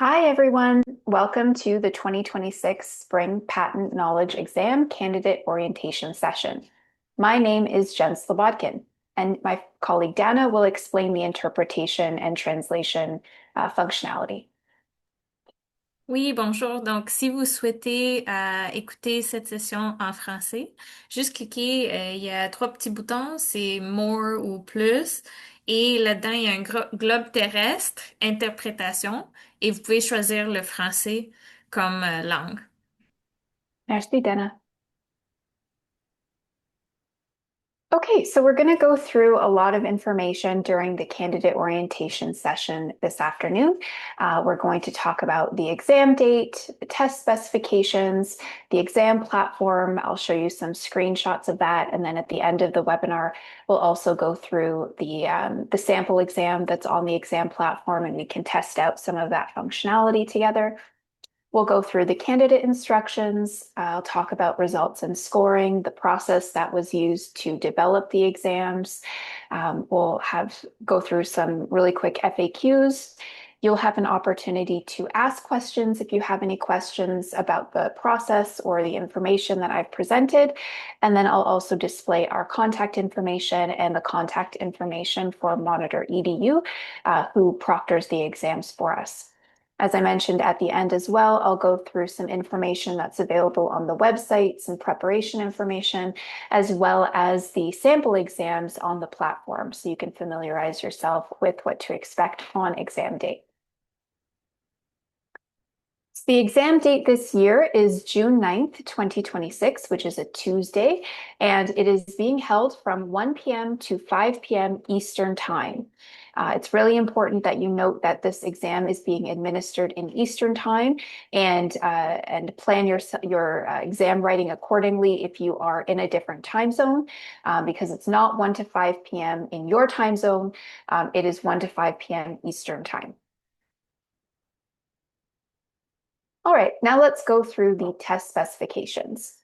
Hi, everyone. Welcome to the 2026 Spring Patent Knowledge Exam Candidate Orientation session. My name is Jen Slobodkin, and my colleague Dana will explain the interpretation and translation functionality. Oui, bonjour. Donc, si vous souhaitez écouter cette session en français, juste cliquez, il y a trois petits boutons, c'est More ou Plus, et là-dedans, il y a un globe terrestre, Interprétation, et vous pouvez choisir le français comme langue. Merci, Dana. Okay, so we're going to go through a lot of information during the candidate orientation session this afternoon. We're going to talk about the exam date, the test specifications, the exam platform. I'll show you some screenshots of that. And then at the end of the webinar, we'll also go through the sample exam that's on the exam platform, and we can test out some of that functionality together. We'll go through the candidate instructions. I'll talk about results and scoring, the process that was used to develop the exams. We'll go through some really quick FAQs. You'll have an opportunity to ask questions if you have any questions about the process or the information that I've presented. And then I'll also display our contact information and the contact information for Monitor EDU, who proctors the exams for us. As I mentioned at the end as well, I'll go through some information that's available on the website, some preparation information, as well as the sample exams on the platform, so you can familiarize yourself with what to expect on exam day. So the exam date this year is June 9th, 2026, which is a Tuesday, and it is being held from 1 p.m. to 5 p.m. Eastern Time. It's really important that you note that this exam is being administered in Eastern Time, and plan your exam writing accordingly if you are in a different time zone, because it's not 1 to 5 p.m. in your time zone. It is 1 to 5 p.m. Eastern Time. All right, now let's go through the test specifications.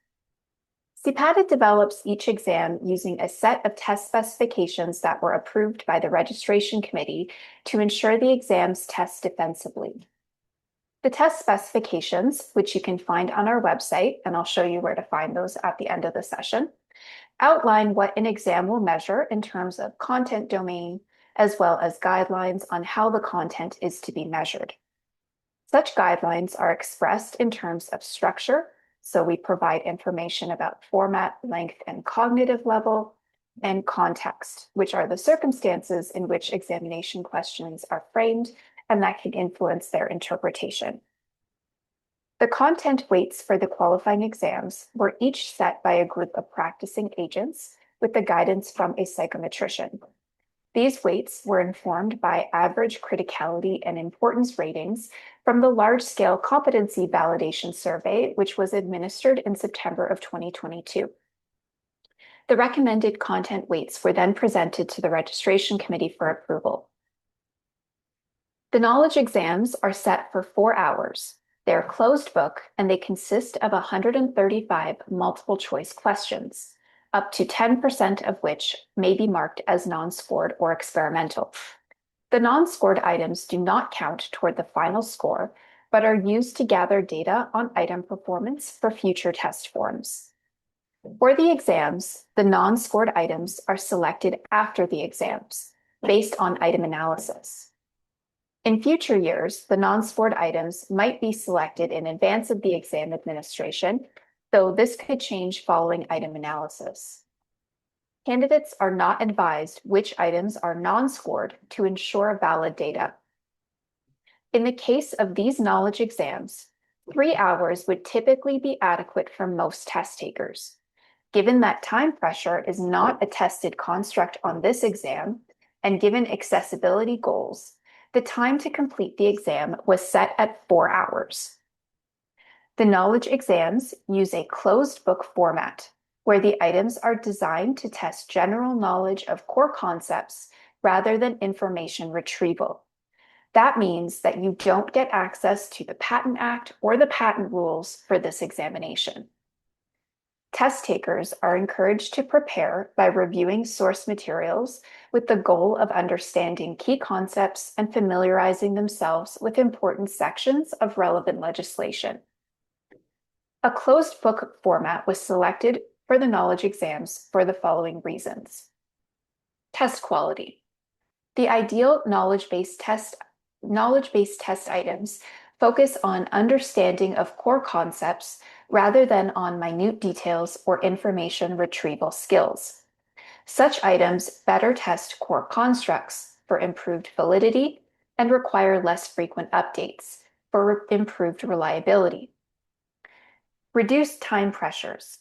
CPATA develops each exam using a set of test specifications that were approved by the registration committee to ensure the exams test defensively. The test specifications, which you can find on our website, and I'll show you where to find those at the end of the session, outline what an exam will measure in terms of content domain, as well as guidelines on how the content is to be measured. Such guidelines are expressed in terms of structure, so we provide information about format, length, and cognitive level, and context, which are the circumstances in which examination questions are framed and that can influence their interpretation. The content weights for the qualifying exams were each set by a group of practicing agents with the guidance from a psychometrician. These weights were informed by average criticality and importance ratings from the large-scale competency validation survey, which was administered in September of 2022. The recommended content weights were then presented to the registration committee for approval. The knowledge exams are set for 4 hours. They're closed book, and they consist of 135 multiple choice questions, up to 10% of which may be marked as non-scored or experimental. The non-scored items do not count toward the final score, but are used to gather data on item performance for future test forms. For the exams, the non-scored items are selected after the exams, based on item analysis. In future years, the non-scored items might be selected in advance of the exam administration, though this could change following item analysis. Candidates are not advised which items are non-scored to ensure valid data. In the case of these knowledge exams, 3 hours would typically be adequate for most test takers. Given that time pressure is not a tested construct on this exam, and given accessibility goals, the time to complete the exam was set at 4 hours. The knowledge exams use a closed book format, where the items are designed to test general knowledge of core concepts rather than information retrieval. That means that you don't get access to the Patent Act or the patent rules for this examination. Test takers are encouraged to prepare by reviewing source materials with the goal of understanding key concepts and familiarizing themselves with important sections of relevant legislation. A closed book format was selected for the knowledge exams for the following reasons. Test quality. The ideal knowledge-based test items focus on understanding of core concepts rather than on minute details or information retrieval skills. Such items better test core constructs for improved validity and require less frequent updates for improved reliability. Reduced time pressures.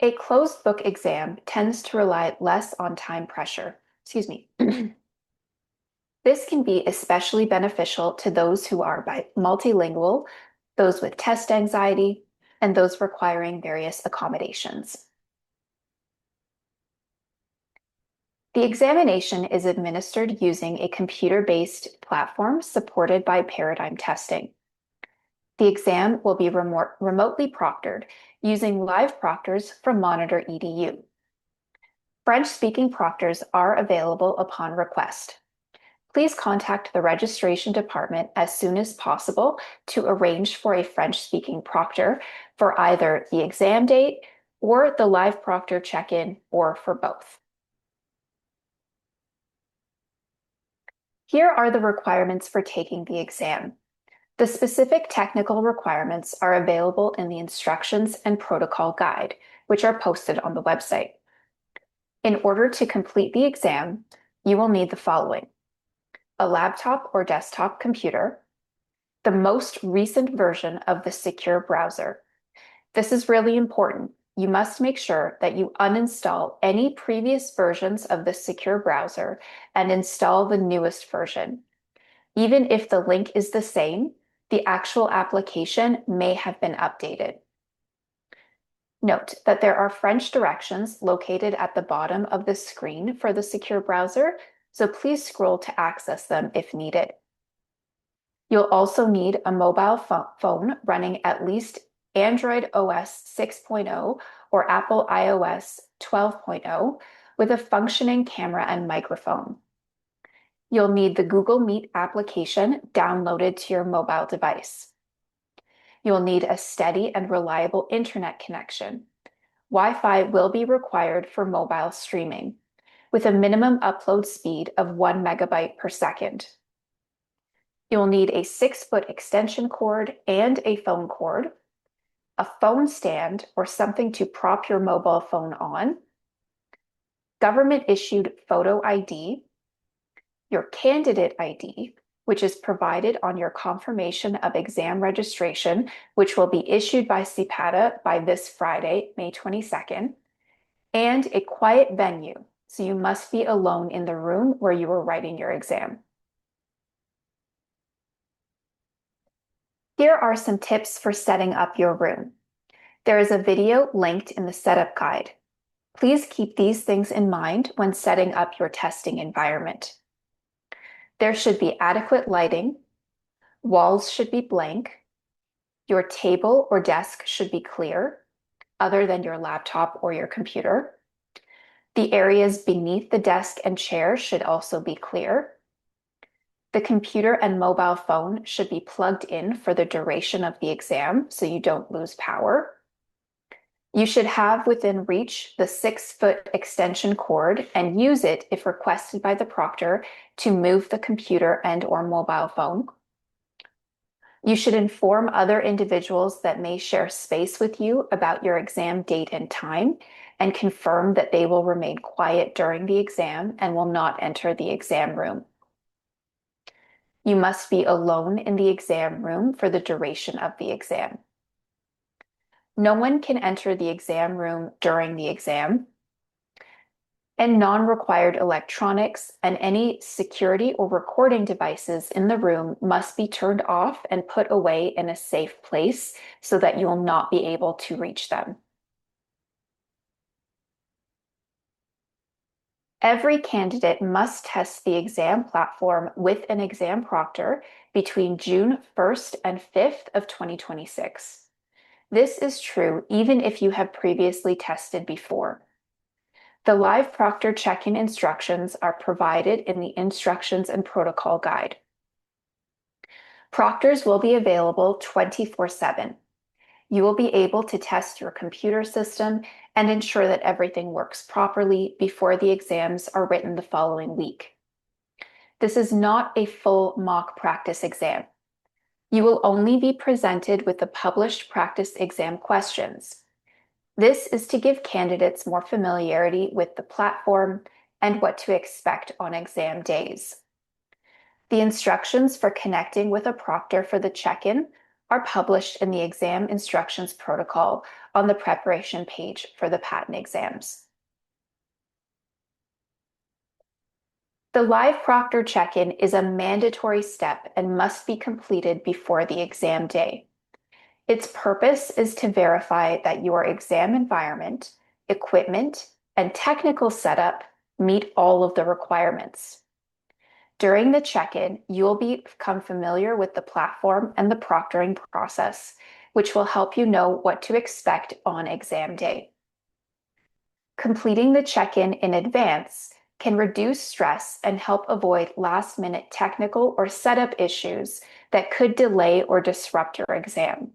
A closed book exam tends to rely less on time pressure. This can be especially beneficial to those who are multilingual, those with test anxiety, and those requiring various accommodations. The examination is administered using a computer-based platform supported by Paradigm Testing. The exam will be remotely proctored using live proctors from Monitor EDU. French-speaking proctors are available upon request. Please contact the registration department as soon as possible to arrange for a French-speaking proctor for either the exam date or the live proctor check-in, or for both. Here are the requirements for taking the exam. The specific technical requirements are available in the instructions and protocol guide, which are posted on the website. In order to complete the exam, you will need the following: a laptop or desktop computer, the most recent version of the secure browser. This is really important. You must make sure that you uninstall any previous versions of the secure browser and install the newest version. Even if the link is the same, the actual application may have been updated. Note that there are French directions located at the bottom of the screen for the secure browser, so please scroll to access them if needed. You'll also need a mobile phone running at least Android OS 6.0 or Apple iOS 12.0 with a functioning camera and microphone. You'll need the Google Meet application downloaded to your mobile device. You'll need a steady and reliable internet connection. Wi-Fi will be required for mobile streaming, with a minimum upload speed of 1 megabyte per second. You'll need a 6-foot extension cord and a phone cord, a phone stand or something to prop your mobile phone on, government-issued photo ID, your candidate ID, which is provided on your confirmation of exam registration, which will be issued by CPATA by this Friday, May 22nd, and a quiet venue, so you must be alone in the room where you are writing your exam. Here are some tips for setting up your room. There is a video linked in the setup guide. Please keep these things in mind when setting up your testing environment. There should be adequate lighting. Walls should be blank. Your table or desk should be clear, other than your laptop or your computer. The areas beneath the desk and chair should also be clear. The computer and mobile phone should be plugged in for the duration of the exam so you don't lose power. You should have within reach the 6-foot extension cord and use it if requested by the proctor to move the computer and/or mobile phone. You should inform other individuals that may share space with you about your exam date and time, and confirm that they will remain quiet during the exam and will not enter the exam room. You must be alone in the exam room for the duration of the exam. No one can enter the exam room during the exam, and non-required electronics and any security or recording devices in the room must be turned off and put away in a safe place so that you will not be able to reach them. Every candidate must test the exam platform with an exam proctor between June 1st and 5th of 2026. This is true even if you have previously tested before. The live proctor check-in instructions are provided in the Instructions and Protocol Guide. Proctors will be available 24/7. You will be able to test your computer system and ensure that everything works properly before the exams are written the following week. This is not a full mock practice exam. You will only be presented with the published practice exam questions. This is to give candidates more familiarity with the platform and what to expect on exam days. The instructions for connecting with a proctor for the check-in are published in the exam instructions protocol on the preparation page for the patent exams. The live proctor check-in is a mandatory step and must be completed before the exam day. Its purpose is to verify that your exam environment, equipment, and technical setup meet all of the requirements. During the check-in, you'll become familiar with the platform and the proctoring process, which will help you know what to expect on exam day. Completing the check-in in advance can reduce stress and help avoid last-minute technical or setup issues that could delay or disrupt your exam.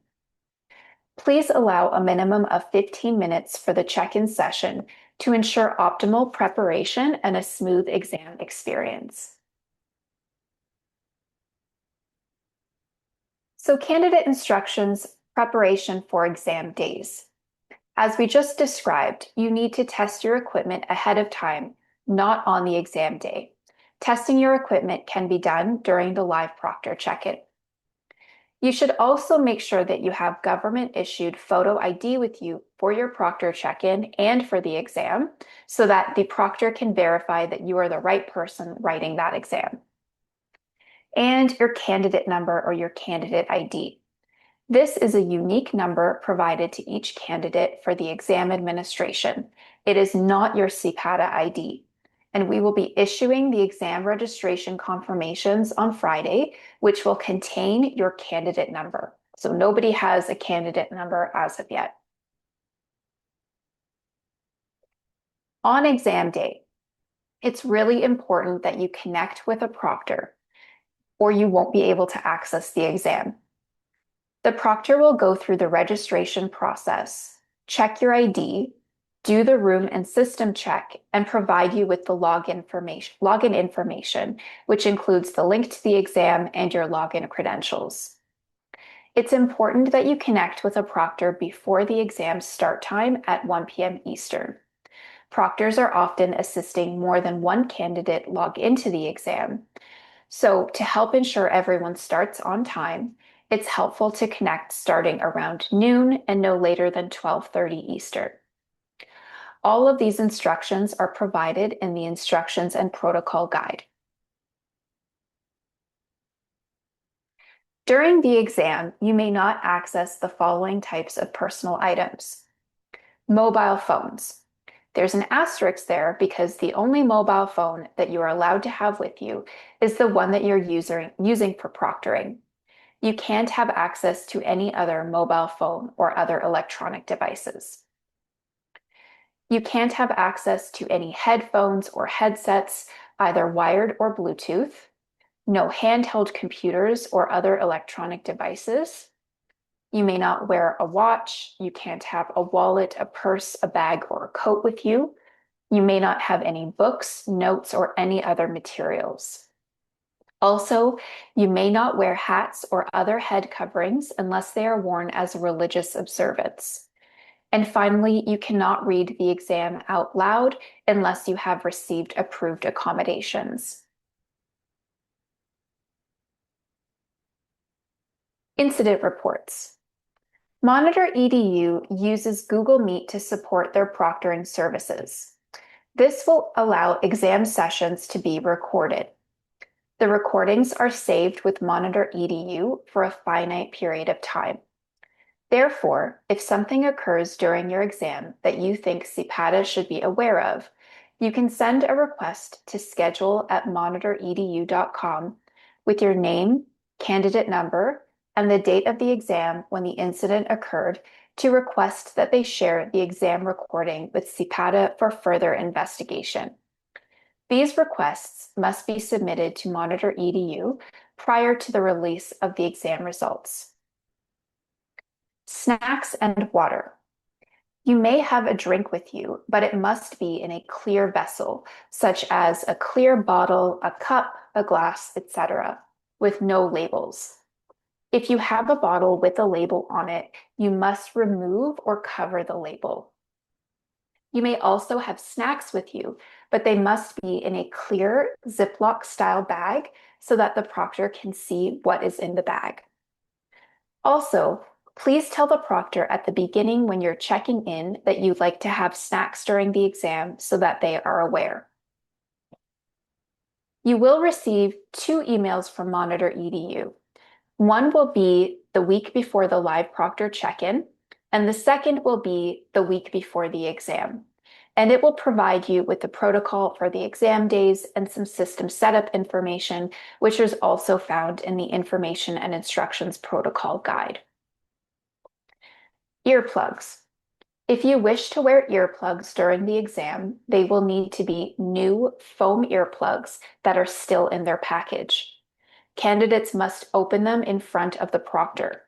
Please allow a minimum of 15 minutes for the check-in session to ensure optimal preparation and a smooth exam experience. So candidate instructions, preparation for exam days. As we just described, you need to test your equipment ahead of time, not on the exam day. Testing your equipment can be done during the live proctor check-in. You should also make sure that you have government-issued photo ID with you for your proctor check-in and for the exam, so that the proctor can verify that you are the right person writing that exam. And your candidate number or your candidate ID. This is a unique number provided to each candidate for the exam administration. It is not your CPATA ID. And we will be issuing the exam registration confirmations on Friday, which will contain your candidate number. So nobody has a candidate number as of yet. On exam day, it's really important that you connect with a proctor, or you won't be able to access the exam. The proctor will go through the registration process, check your ID, do the room and system check, and provide you with the login information, which includes the link to the exam and your login credentials. It's important that you connect with a proctor before the exam start time at 1 p.m. Eastern. Proctors are often assisting more than one candidate log into the exam. So to help ensure everyone starts on time, it's helpful to connect starting around noon and no later than 12:30 Eastern. All of these instructions are provided in the Instructions and Protocol Guide. During the exam, you may not access the following types of personal items. Mobile phones. There's an asterisk there because the only mobile phone that you are allowed to have with you is the one that you're using for proctoring. You can't have access to any other mobile phone or other electronic devices. You can't have access to any headphones or headsets, either wired or Bluetooth, no handheld computers or other electronic devices. You may not wear a watch. You can't have a wallet, a purse, a bag, or a coat with you. You may not have any books, notes, or any other materials. Also, you may not wear hats or other head coverings unless they are worn as a religious observance. And finally, you cannot read the exam out loud unless you have received approved accommodations. Incident reports. Monitor EDU uses Google Meet to support their proctoring services. This will allow exam sessions to be recorded. The recordings are saved with Monitor EDU for a finite period of time. Therefore, if something occurs during your exam that you think CPATA should be aware of, you can send a request to schedule@monitoredu.com with your name, candidate number, and the date of the exam when the incident occurred to request that they share the exam recording with CPATA for further investigation. These requests must be submitted to Monitor EDU prior to the release of the exam results. Snacks and water. You may have a drink with you, but it must be in a clear vessel, such as a clear bottle, a cup, a glass, etc., with no labels. If you have a bottle with a label on it, you must remove or cover the label. You may also have snacks with you, but they must be in a clear Ziploc style bag so that the proctor can see what is in the bag. Also, please tell the proctor at the beginning when you're checking in that you'd like to have snacks during the exam so that they are aware. You will receive 2 emails from Monitor EDU. One will be the week before the live proctor check-in, and the second will be the week before the exam. And it will provide you with the protocol for the exam days and some system setup information, which is also found in the Information and Instructions Protocol Guide. Earplugs. If you wish to wear earplugs during the exam, they will need to be new foam earplugs that are still in their package. Candidates must open them in front of the proctor.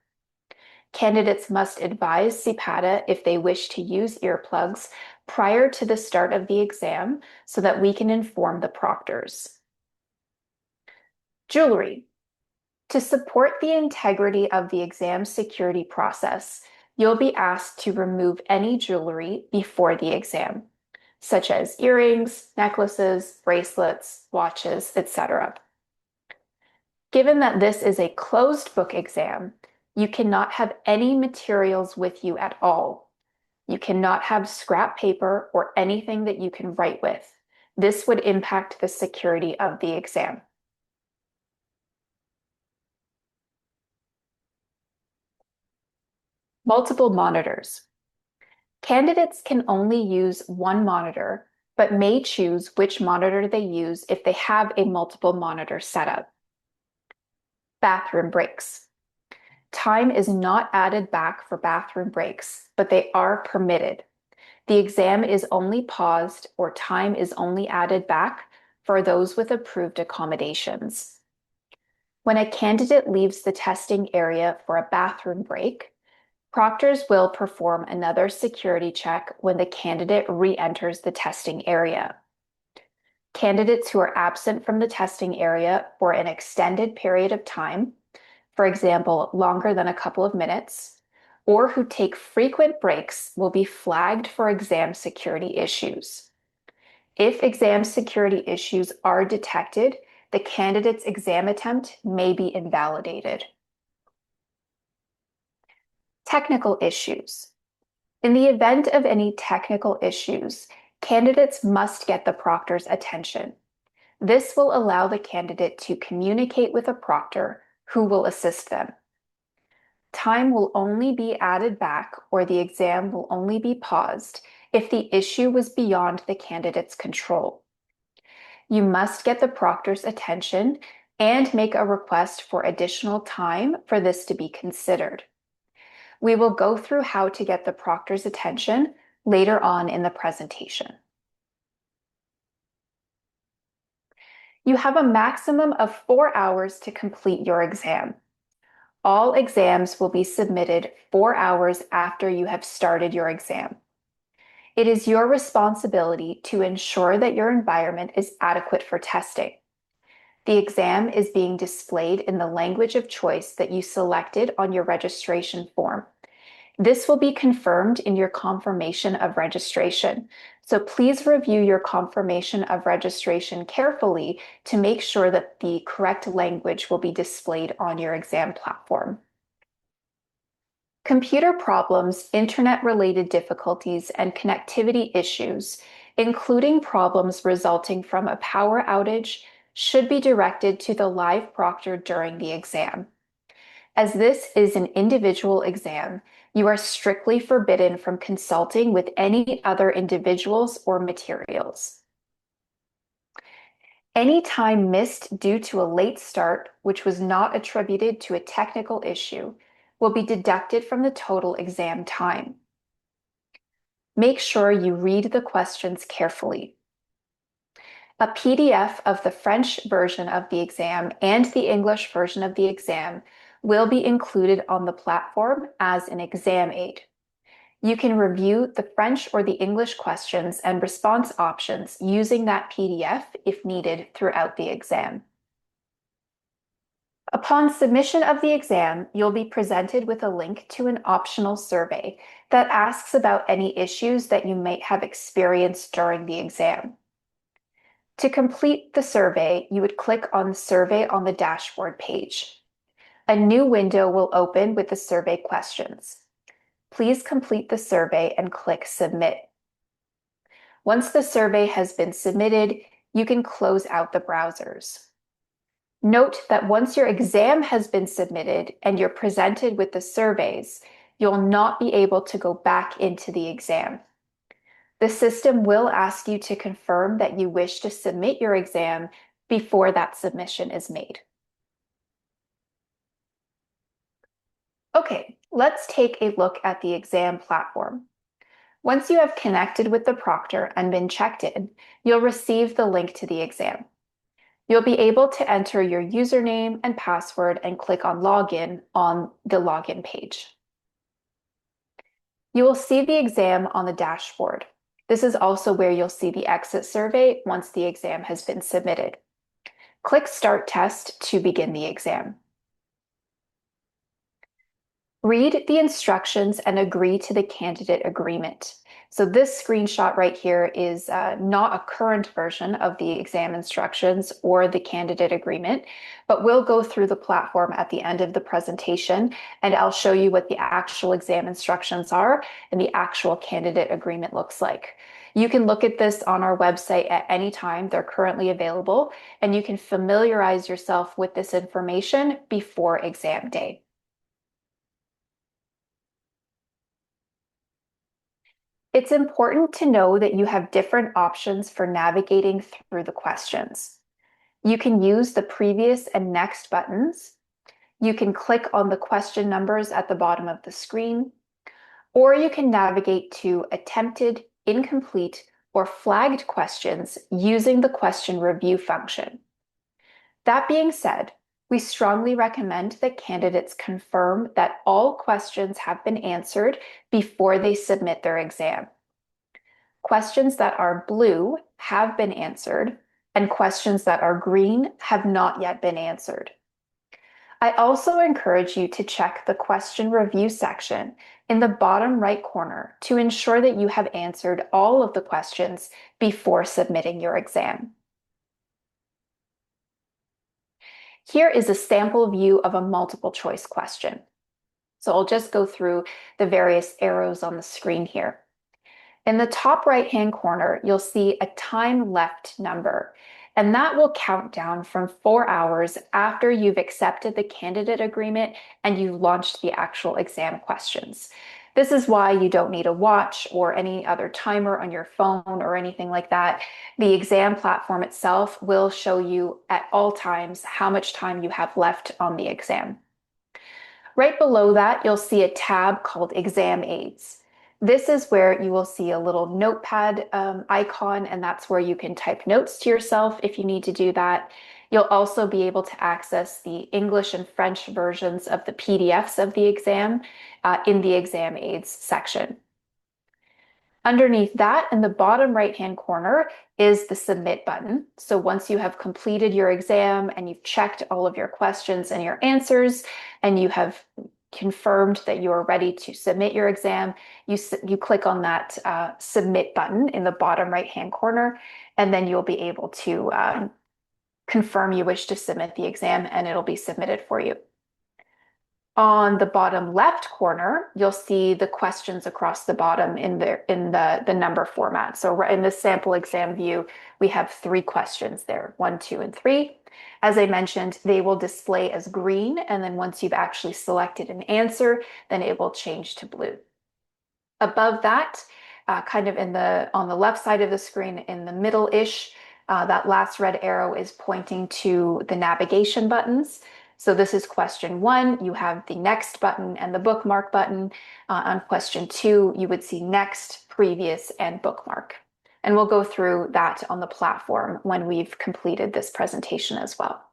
Candidates must advise CPATA if they wish to use earplugs prior to the start of the exam so that we can inform the proctors. Jewelry. To support the integrity of the exam security process, you'll be asked to remove any jewelry before the exam, such as earrings, necklaces, bracelets, watches, etc. Given that this is a closed book exam, you cannot have any materials with you at all. You cannot have scrap paper or anything that you can write with. This would impact the security of the exam. Multiple monitors. Candidates can only use one monitor, but may choose which monitor they use if they have a multiple monitor setup. Bathroom breaks. Time is not added back for bathroom breaks, but they are permitted. The exam is only paused or time is only added back for those with approved accommodations. When a candidate leaves the testing area for a bathroom break, proctors will perform another security check when the candidate re-enters the testing area. Candidates who are absent from the testing area for an extended period of time, for example, longer than a couple of minutes, or who take frequent breaks will be flagged for exam security issues. If exam security issues are detected, the candidate's exam attempt may be invalidated. Technical issues. In the event of any technical issues, candidates must get the proctor's attention. This will allow the candidate to communicate with a proctor who will assist them. Time will only be added back or the exam will only be paused if the issue was beyond the candidate's control. You must get the proctor's attention and make a request for additional time for this to be considered. We will go through how to get the proctor's attention later on in the presentation. You have a maximum of 4 hours to complete your exam. All exams will be submitted 4 hours after you have started your exam. It is your responsibility to ensure that your environment is adequate for testing. The exam is being displayed in the language of choice that you selected on your registration form. This will be confirmed in your confirmation of registration. So please review your confirmation of registration carefully to make sure that the correct language will be displayed on your exam platform. Computer problems, internet-related difficulties, and connectivity issues, including problems resulting from a power outage, should be directed to the live proctor during the exam. As this is an individual exam, you are strictly forbidden from consulting with any other individuals or materials. Any time missed due to a late start, which was not attributed to a technical issue, will be deducted from the total exam time. Make sure you read the questions carefully. A PDF of the French version of the exam and the English version of the exam will be included on the platform as an exam aid. You can review the French or the English questions and response options using that PDF if needed throughout the exam. Upon submission of the exam, you'll be presented with a link to an optional survey that asks about any issues that you might have experienced during the exam. To complete the survey, you would click on the survey on the dashboard page. A new window will open with the survey questions. Please complete the survey and click Submit. Once the survey has been submitted, you can close out the browsers. Note that once your exam has been submitted and you're presented with the surveys, you'll not be able to go back into the exam. The system will ask you to confirm that you wish to submit your exam before that submission is made. Okay, let's take a look at the exam platform. Once you have connected with the proctor and been checked in, you'll receive the link to the exam. You'll be able to enter your username and password and click on Login on the login page. You will see the exam on the dashboard. This is also where you'll see the exit survey once the exam has been submitted. Click Start Test to begin the exam. Read the instructions and agree to the candidate agreement. So this screenshot right here is not a current version of the exam instructions or the candidate agreement, but we'll go through the platform at the end of the presentation, and I'll show you what the actual exam instructions are and the actual candidate agreement looks like. You can look at this on our website at any time. They're currently available, and you can familiarize yourself with this information before exam day. It's important to know that you have different options for navigating through the questions. You can use the previous and next buttons. You can click on the question numbers at the bottom of the screen, or you can navigate to attempted, incomplete, or flagged questions using the question review function. That being said, we strongly recommend that candidates confirm that all questions have been answered before they submit their exam. Questions that are blue have been answered, and questions that are green have not yet been answered. I also encourage you to check the question review section in the bottom right corner to ensure that you have answered all of the questions before submitting your exam. Here is a sample view of a multiple choice question. So I'll just go through the various arrows on the screen here. In the top right-hand corner, you'll see a time left number, and that will count down from 4 hours after you've accepted the candidate agreement and you've launched the actual exam questions. This is why you don't need a watch or any other timer on your phone or anything like that. The exam platform itself will show you at all times how much time you have left on the exam. Right below that, you'll see a tab called Exam Aids. This is where you will see a little notepad icon, and that's where you can type notes to yourself if you need to do that. You'll also be able to access the English and French versions of the PDFs of the exam in the Exam Aids section. Underneath that, in the bottom right-hand corner, is the Submit button. So once you have completed your exam and you've checked all of your questions and your answers, and you have confirmed that you are ready to submit your exam, you click on that Submit button in the bottom right-hand corner, and then you'll be able to confirm you wish to submit the exam, and it'll be submitted for you. On the bottom left corner, you'll see the questions across the bottom in the number format. So in the sample exam view, we have 3 questions there, 1, 2, and 3. As I mentioned, they will display as green, and then once you've actually selected an answer, then it will change to blue. Above that, kind of on the left side of the screen, in the middle-ish, that last red arrow is pointing to the navigation buttons. So this is question 1. You have the next button and the bookmark button. On question 2, you would see next, previous, and bookmark. And we'll go through that on the platform when we've completed this presentation as well.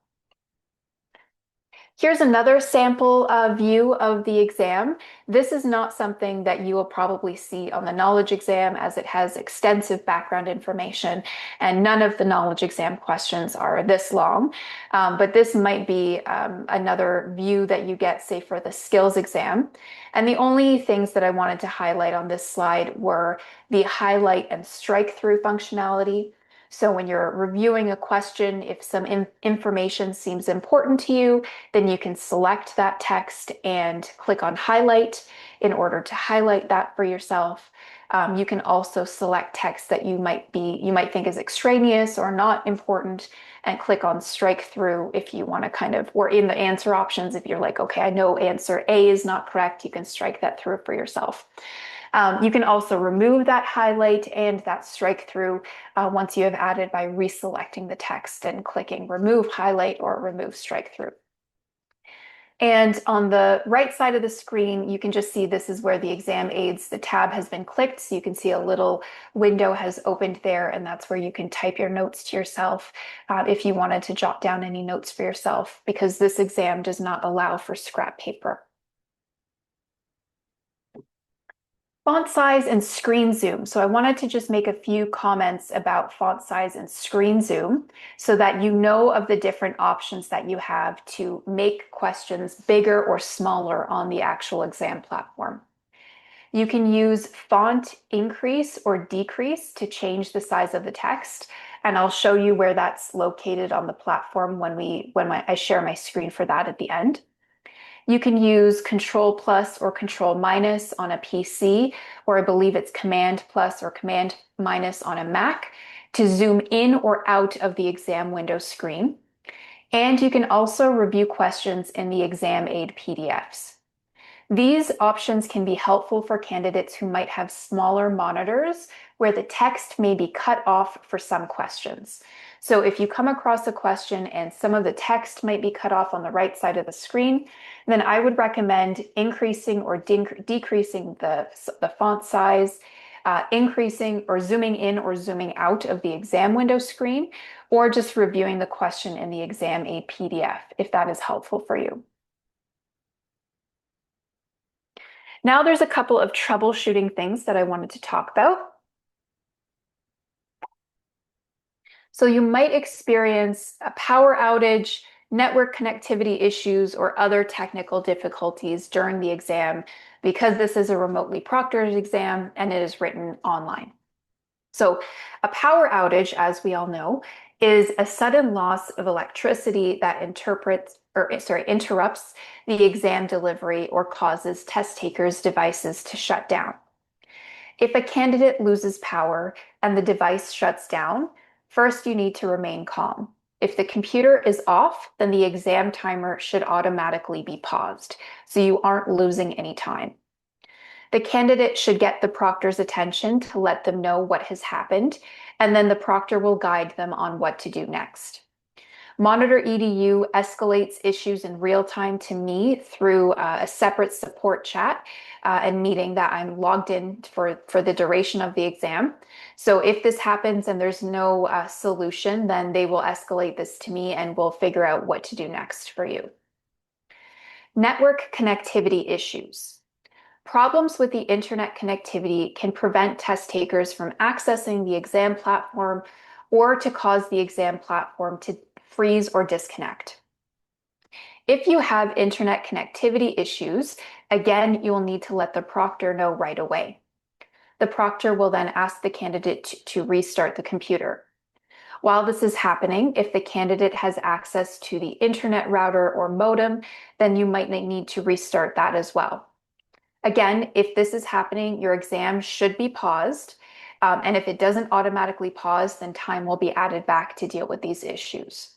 Here's another sample view of the exam. This is not something that you will probably see on the knowledge exam, as it has extensive background information, and none of the knowledge exam questions are this long. But this might be another view that you get, say, for the skills exam. And the only things that I wanted to highlight on this slide were the highlight and strike through functionality. So when you're reviewing a question, if some information seems important to you, then you can select that text and click on highlight in order to highlight that for yourself. You can also select text that you might think is extraneous or not important, and click on strike through if you want to kind of, or in the answer options, if you're like, okay, I know answer A is not correct, you can strike that through for yourself. You can also remove that highlight and that strike through once you have added by reselecting the text and clicking remove highlight or remove strike through. And on the right side of the screen, you can just see this is where the exam aids, the tab has been clicked. So you can see a little window has opened there, and that's where you can type your notes to yourself if you wanted to jot down any notes for yourself, because this exam does not allow for scrap paper. Font size and screen zoom. So I wanted to just make a few comments about font size and screen zoom so that you know of the different options that you have to make questions bigger or smaller on the actual exam platform. You can use font increase or decrease to change the size of the text, and I'll show you where that's located on the platform when I share my screen for that at the end. You can use Control plus or Control minus on a PC, or I believe it's Command plus or Command minus on a Mac to zoom in or out of the exam window screen. And you can also review questions in the exam aid PDFs. These options can be helpful for candidates who might have smaller monitors where the text may be cut off for some questions. So if you come across a question and some of the text might be cut off on the right side of the screen, then I would recommend increasing or decreasing the font size, increasing or zooming in or zooming out of the exam window screen, or just reviewing the question in the exam aid PDF if that is helpful for you. Now there's a couple of troubleshooting things that I wanted to talk about. So you might experience a power outage, network connectivity issues, or other technical difficulties during the exam because this is a remotely proctored exam and it is written online. So a power outage, as we all know, is a sudden loss of electricity that interrupts the exam delivery or causes test takers' devices to shut down. If a candidate loses power and the device shuts down, first you need to remain calm. If the computer is off, then the exam timer should automatically be paused, so you aren't losing any time. The candidate should get the proctor's attention to let them know what has happened, and then the proctor will guide them on what to do next. Monitor EDU escalates issues in real time to me through a separate support chat and meeting that I'm logged in for the duration of the exam. So if this happens and there's no solution, then they will escalate this to me and we'll figure out what to do next for you. Network connectivity issues. Problems with the internet connectivity can prevent test takers from accessing the exam platform or to cause the exam platform to freeze or disconnect. If you have internet connectivity issues, again, you will need to let the proctor know right away. The proctor will then ask the candidate to restart the computer. While this is happening, if the candidate has access to the internet router or modem, then you might need to restart that as well. Again, if this is happening, your exam should be paused. And if it doesn't automatically pause, then time will be added back to deal with these issues.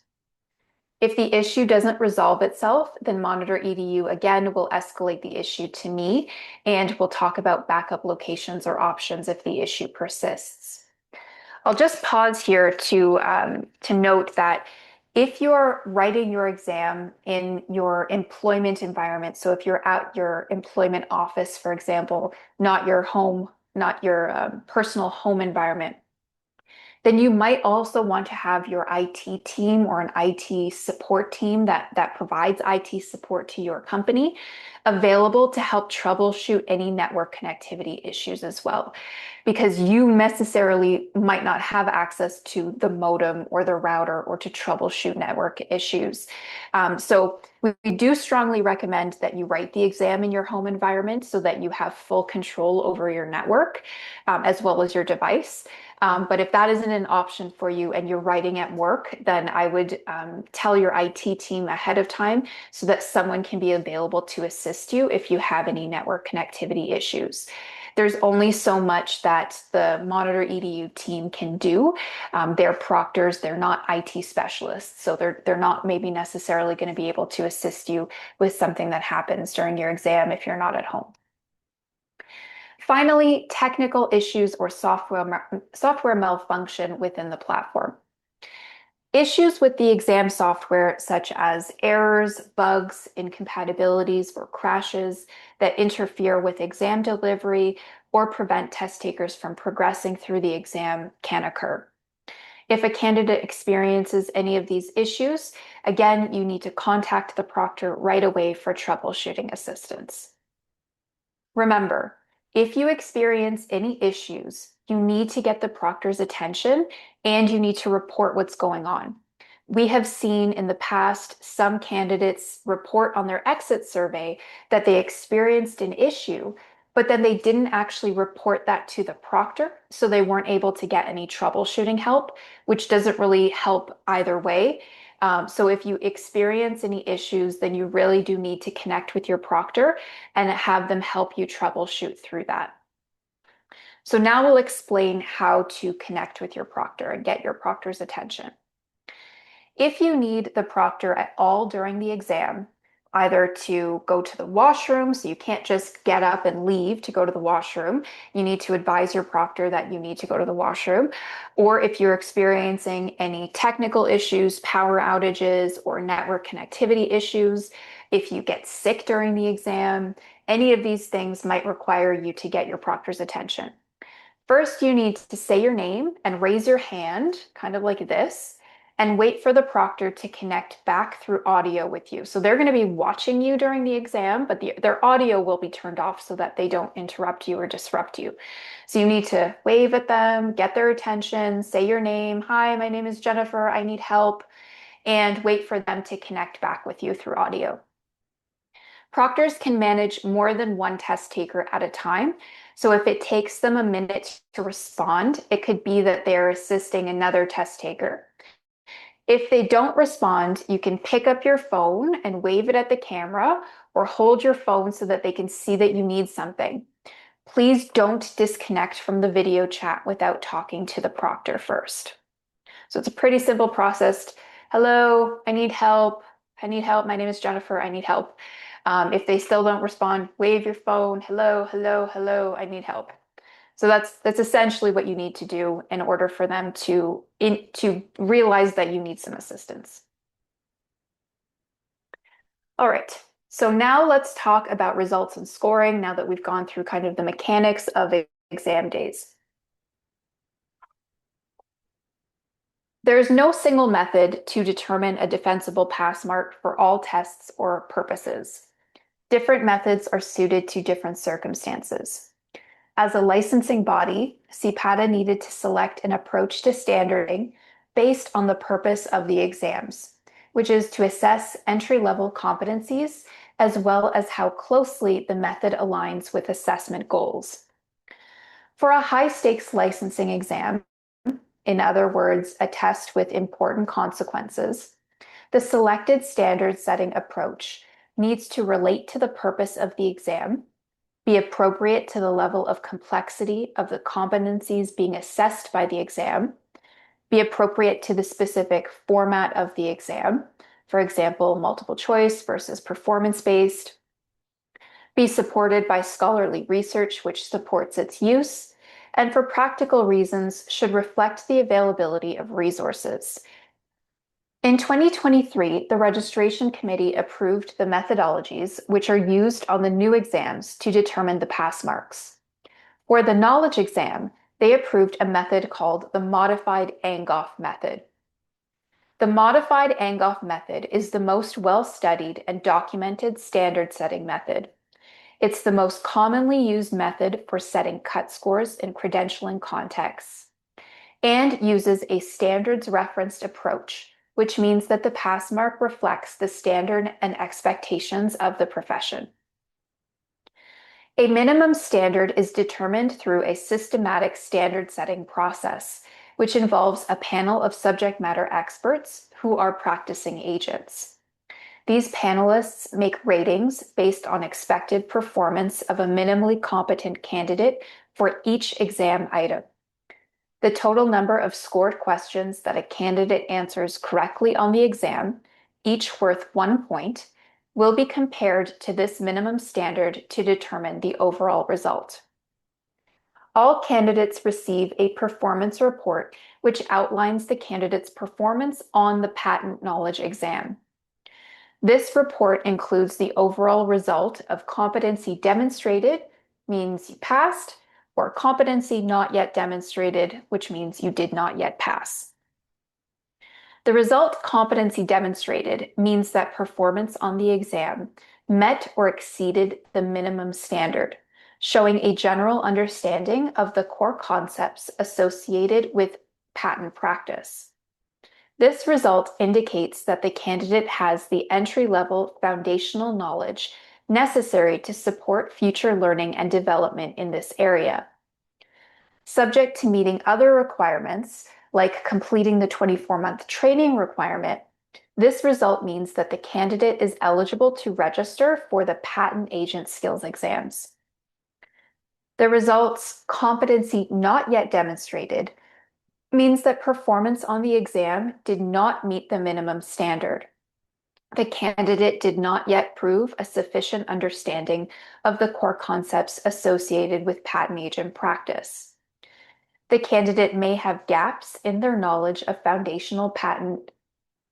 If the issue doesn't resolve itself, then Monitor EDU again will escalate the issue to me, and we'll talk about backup locations or options if the issue persists. I'll just pause here to note that If you're writing your exam in your employment environment, so if you're at your employment office, for example, not your home, not your personal home environment, then you might also want to have your IT team or an IT support team that provides IT support to your company available to help troubleshoot any network connectivity issues as well. Because you necessarily might not have access to the modem or the router or to troubleshoot network issues. So we do strongly recommend that you write the exam in your home environment so that you have full control over your network as well as your device. But if that isn't an option for you and you're writing at work, then I would tell your IT team ahead of time so that someone can be available to assist you if you have any network connectivity issues. There's only so much that the Monitor EDU team can do. They're proctors, they're not IT specialists, so they're not maybe necessarily going to be able to assist you with something that happens during your exam if you're not at home. Finally, technical issues or software malfunction within the platform. Issues with the exam software, such as errors, bugs, incompatibilities, or crashes that interfere with exam delivery or prevent test takers from progressing through the exam, can occur. If a candidate experiences any of these issues, again, you need to contact the proctor right away for troubleshooting assistance. Remember, if you experience any issues, you need to get the proctor's attention and you need to report what's going on. We have seen in the past some candidates report on their exit survey that they experienced an issue, but then they didn't actually report that to the proctor, so they weren't able to get any troubleshooting help, which doesn't really help either way. So if you experience any issues, then you really do need to connect with your proctor and have them help you troubleshoot through that. So now we'll explain how to connect with your proctor and get your proctor's attention. If you need the proctor at all during the exam, either to go to the washroom, so you can't just get up and leave to go to the washroom, you need to advise your proctor that you need to go to the washroom, or if you're experiencing any technical issues, power outages, or network connectivity issues, if you get sick during the exam, any of these things might require you to get your proctor's attention. First, you need to say your name and raise your hand, kind of like this, and wait for the proctor to connect back through audio with you. So they're going to be watching you during the exam, but their audio will be turned off so that they don't interrupt you or disrupt you. So you need to wave at them, get their attention, say your name. Hi, my name is Jennifer. I need help. And wait for them to connect back with you through audio. Proctors can manage more than one test taker at a time. So if it takes them a minute to respond, it could be that they're assisting another test taker. If they don't respond, you can pick up your phone and wave it at the camera or hold your phone so that they can see that you need something. Please don't disconnect from the video chat without talking to the proctor first. So it's a pretty simple process. Hello, I need help. I need help. My name is Jennifer. I need help. If they still don't respond, wave your phone. Hello, hello, hello. I need help. So that's essentially what you need to do in order for them to realize that you need some assistance. All right. So now let's talk about results and scoring now that we've gone through kind of the mechanics of exam days. There's no single method to determine a defensible pass mark for all tests or purposes. Different methods are suited to different circumstances. As a licensing body, CPATA needed to select an approach to standarding based on the purpose of the exams, which is to assess entry-level competencies as well as how closely the method aligns with assessment goals. For a high-stakes licensing exam, in other words, a test with important consequences, the selected standard setting approach needs to relate to the purpose of the exam, be appropriate to the level of complexity of the competencies being assessed by the exam, be appropriate to the specific format of the exam, for example, multiple choice versus performance-based, be supported by scholarly research which supports its use, and for practical reasons should reflect the availability of resources. In 2023, the registration committee approved the methodologies which are used on the new exams to determine the pass marks. For the knowledge exam, they approved a method called the modified Angoff method. The modified Angoff method is the most well-studied and documented standard-setting method. It's the most commonly used method for setting cut scores in credentialing contexts, and uses a standards-referenced approach, which means that the pass mark reflects the standard and expectations of the profession. A minimum standard is determined through a systematic standard-setting process, which involves a panel of subject matter experts who are practicing agents. These panelists make ratings based on expected performance of a minimally competent candidate for each exam item. The total number of scored questions that a candidate answers correctly on the exam, each worth 1 point, will be compared to this minimum standard to determine the overall result. All candidates receive a performance report which outlines the candidate's performance on the patent knowledge exam. This report includes the overall result of competency demonstrated, means you passed, or competency not yet demonstrated, which means you did not yet pass. The result competency demonstrated means that performance on the exam met or exceeded the minimum standard, showing a general understanding of the core concepts associated with patent practice. This result indicates that the candidate has the entry-level foundational knowledge necessary to support future learning and development in this area. Subject to meeting other requirements, like completing the 24-month training requirement, this result means that the candidate is eligible to register for the patent agent skills exams. The results competency not yet demonstrated means that performance on the exam did not meet the minimum standard. The candidate did not yet prove a sufficient understanding of the core concepts associated with patent agent practice. The candidate may have gaps in their knowledge of foundational patent,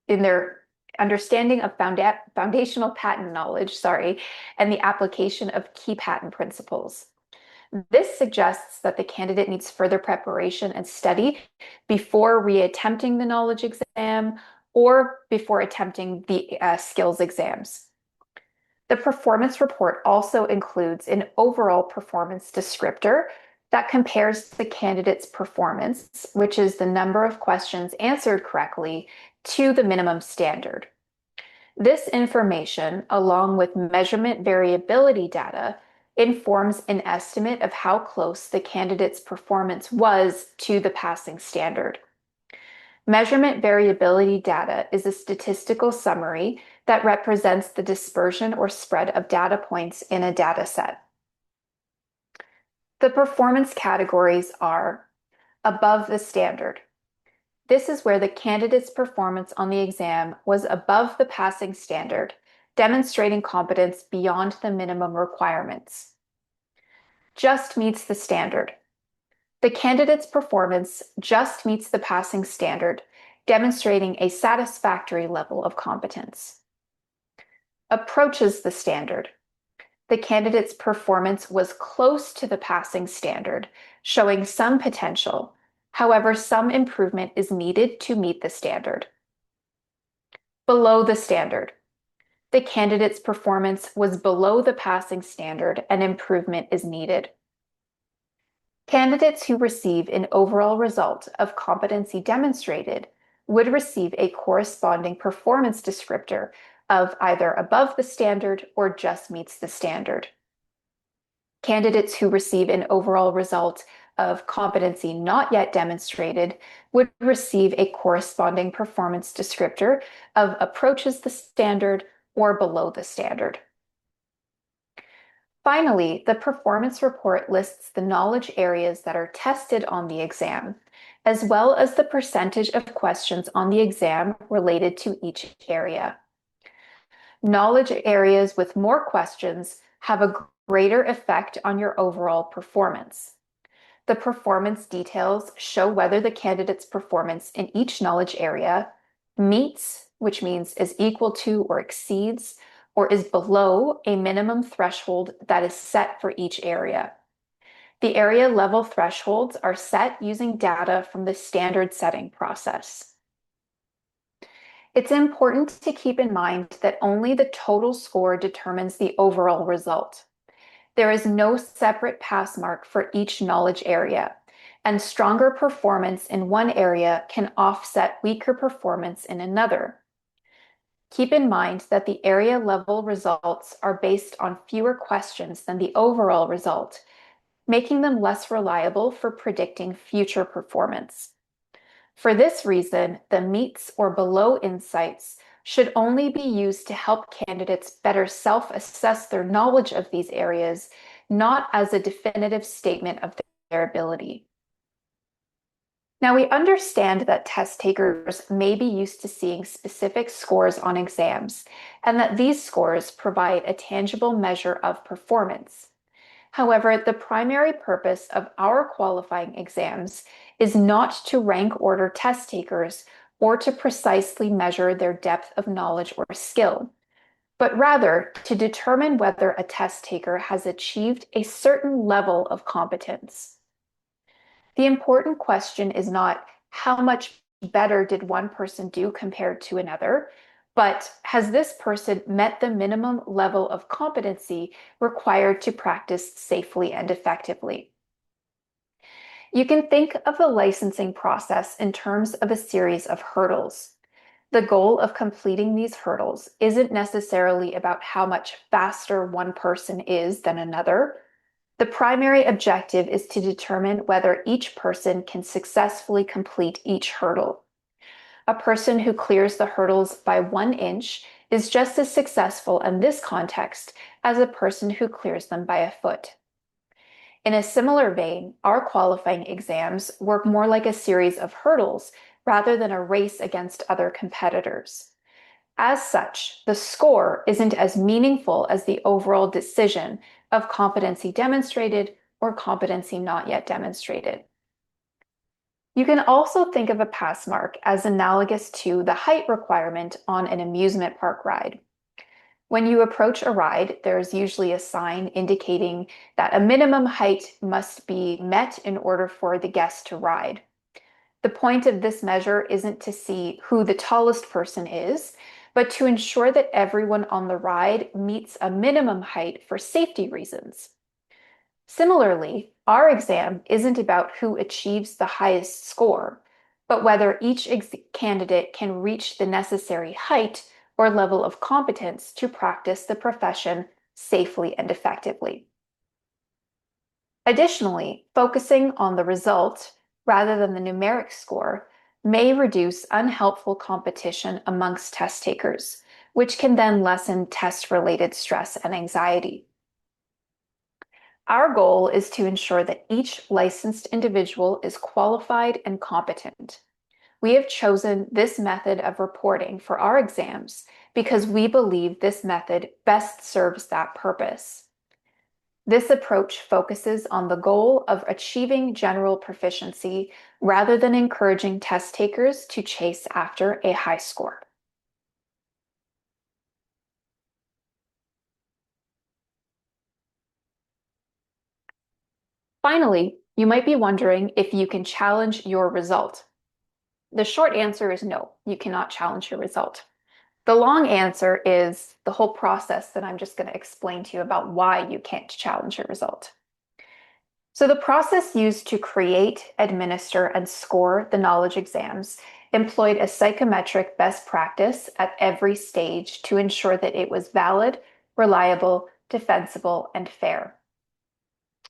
in their understanding of foundational patent knowledge, and the application of key patent principles. This suggests that the candidate needs further preparation and study before reattempting the knowledge exam or before attempting the skills exams. The performance report also includes an overall performance descriptor that compares the candidate's performance, which is the number of questions answered correctly, to the minimum standard. This information, along with measurement variability data, informs an estimate of how close the candidate's performance was to the passing standard. Measurement variability data is a statistical summary that represents the dispersion or spread of data points in a data set. The performance categories are above the standard. This is where the candidate's performance on the exam was above the passing standard, demonstrating competence beyond the minimum requirements. Just meets the standard. The candidate's performance just meets the passing standard, demonstrating a satisfactory level of competence. Approaches the standard. The candidate's performance was close to the passing standard, showing some potential. However, some improvement is needed to meet the standard. Below the standard. The candidate's performance was below the passing standard and improvement is needed. Candidates who receive an overall result of competency demonstrated would receive a corresponding performance descriptor of either above the standard or just meets the standard. Candidates who receive an overall result of competency not yet demonstrated would receive a corresponding performance descriptor of approaches the standard or below the standard. Finally, the performance report lists the knowledge areas that are tested on the exam, as well as the percentage of questions on the exam related to each area. Knowledge areas with more questions have a greater effect on your overall performance. The performance details show whether the candidate's performance in each knowledge area meets, which means is equal to or exceeds, or is below a minimum threshold that is set for each area. The area level thresholds are set using data from the standard setting process. It's important to keep in mind that only the total score determines the overall result. There is no separate pass mark for each knowledge area, and stronger performance in one area can offset weaker performance in another. Keep in mind that the area level results are based on fewer questions than the overall result, making them less reliable for predicting future performance. For this reason, the meets or below insights should only be used to help candidates better self-assess their knowledge of these areas, not as a definitive statement of their ability. Now, we understand that test takers may be used to seeing specific scores on exams, and that these scores provide a tangible measure of performance. However, the primary purpose of our qualifying exams is not to rank order test takers or to precisely measure their depth of knowledge or skill, but rather to determine whether a test taker has achieved a certain level of competence. The important question is not how much better did one person do compared to another, but has this person met the minimum level of competency required to practice safely and effectively? You can think of the licensing process in terms of a series of hurdles. The goal of completing these hurdles isn't necessarily about how much faster one person is than another. The primary objective is to determine whether each person can successfully complete each hurdle. A person who clears the hurdles by 1 inch is just as successful in this context as a person who clears them by a foot. In a similar vein, our qualifying exams work more like a series of hurdles rather than a race against other competitors. As such, the score isn't as meaningful as the overall decision of competency demonstrated or competency not yet demonstrated. You can also think of a pass mark as analogous to the height requirement on an amusement park ride. When you approach a ride, there's usually a sign indicating that a minimum height must be met in order for the guest to ride. The point of this measure isn't to see who the tallest person is, but to ensure that everyone on the ride meets a minimum height for safety reasons. Similarly, our exam isn't about who achieves the highest score, but whether each candidate can reach the necessary height or level of competence to practice the profession safely and effectively. Additionally, focusing on the result rather than the numeric score may reduce unhelpful competition amongst test takers, which can then lessen test-related stress and anxiety. Our goal is to ensure that each licensed individual is qualified and competent. We have chosen this method of reporting for our exams because we believe this method best serves that purpose. This approach focuses on the goal of achieving general proficiency rather than encouraging test takers to chase after a high score. Finally, you might be wondering if you can challenge your result. The short answer is no, you cannot challenge your result. The long answer is the whole process that I'm just going to explain to you about why you can't challenge your result. So the process used to create, administer, and score the knowledge exams employed a psychometric best practice at every stage to ensure that it was valid, reliable, defensible, and fair.